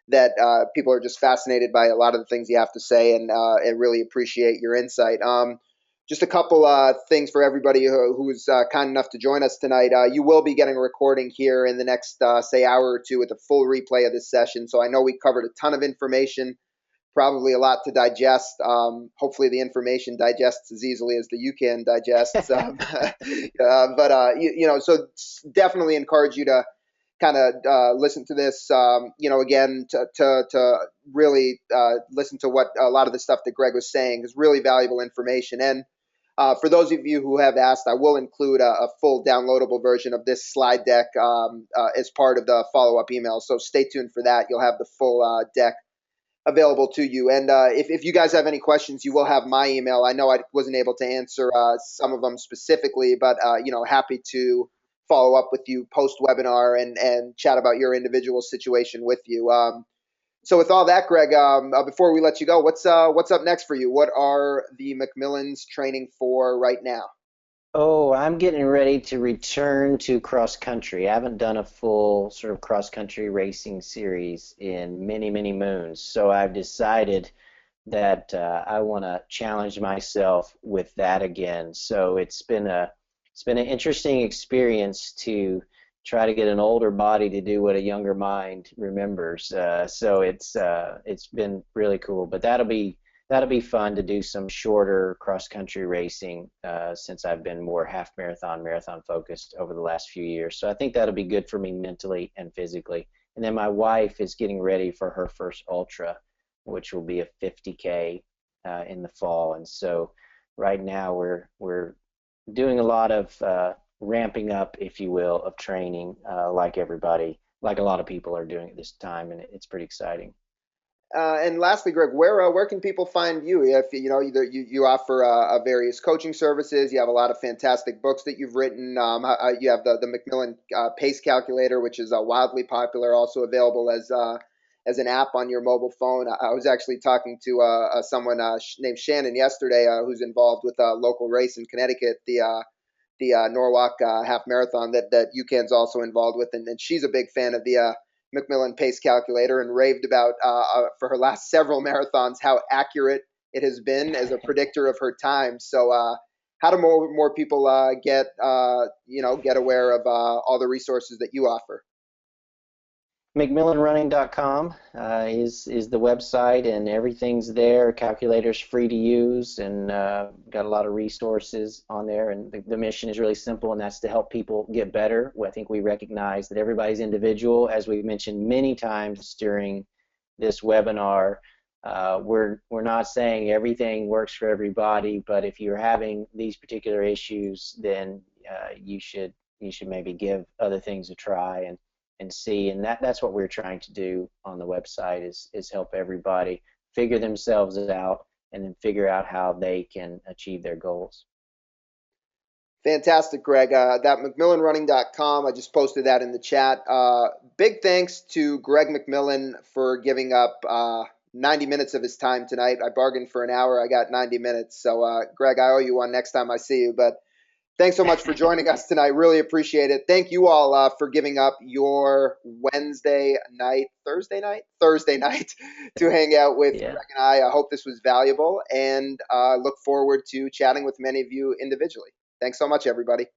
That people are just fascinated by a lot of the things you have to say, and really appreciate your insight. Just a couple things for everybody who's kind enough to join us tonight. You will be getting a recording here in the next, say, hour or two with a full replay of this session. So I know we covered a ton of information, probably a lot to digest. Hopefully, the information digests as easily as the UCAN digests. So definitely encourage you to kind of listen to this. Again, to really listen to what a lot of the stuff that Greg was saying is really valuable information. And for those of you who have asked, I will include a full downloadable version of this slide deck as part of the follow-up email. So stay tuned for that. You'll have the full deck available to you. And if you guys have any questions, you will have my email. I know I wasn't able to answer some of them specifically, but happy to follow up with you post webinar and chat about your individual situation with you. So with all that, Greg, before we let you go, what's up next for you? What are the McMillans training for right now? Oh, I'm getting ready to return to cross country. I haven't done a full sort of cross country racing series in many, many moons. So I've decided that I want to challenge myself with that again. So it's been an interesting experience to try to get an older body to do what a younger mind remembers. So it's been really cool. But that'll be fun to do some shorter cross country racing since I've been more half marathon, marathon focused over the last few years. So I think that'll be good for me mentally and physically. And then my wife is getting ready for her first ultra, which will be a 50K in the fall. And so right now we're doing a lot of ramping up, if you will, of training, like a lot of people are doing at this time, and it's pretty exciting. And lastly, Greg, where can people find you? If either you offer various coaching services, you have a lot of fantastic books that you've written. You have the McMillan Pace Calculator, which is wildly popular, also available as an app on your mobile phone. I was actually talking to someone named Shannon yesterday, who's involved with a local race in Connecticut, the Norwalk half marathon that UCAN's also involved with, and she's a big fan of the McMillan Pace Calculator and raved about for her last several marathons how accurate it has been as a predictor of her time. So how do more people get aware of all the resources that you offer? McMillanRunning.com is the website, and everything's there. Calculator's free to use, and got a lot of resources on there. And the mission is really simple, and that's to help people get better. I think we recognize that everybody's individual, as we've mentioned many times during this webinar. We're not saying everything works for everybody, but if you're having these particular issues, then you should maybe give other things a try and see. And that's what we're trying to do on the website is help everybody figure themselves out and then figure out how they can achieve their goals. Fantastic, Greg. That McMillanRunning.com, I just posted that in the chat. Big thanks to Greg McMillan for giving up 90 minutes of his time tonight. I bargained for an hour. I got 90 minutes. So, Greg, I owe you one next time I see you. But thanks so much for joining us tonight. Really appreciate it. Thank you all for giving up your Thursday night to hang out with Yeah. Greg and I hope this was valuable, and look forward to chatting with many of you individually. Thanks so much, everybody.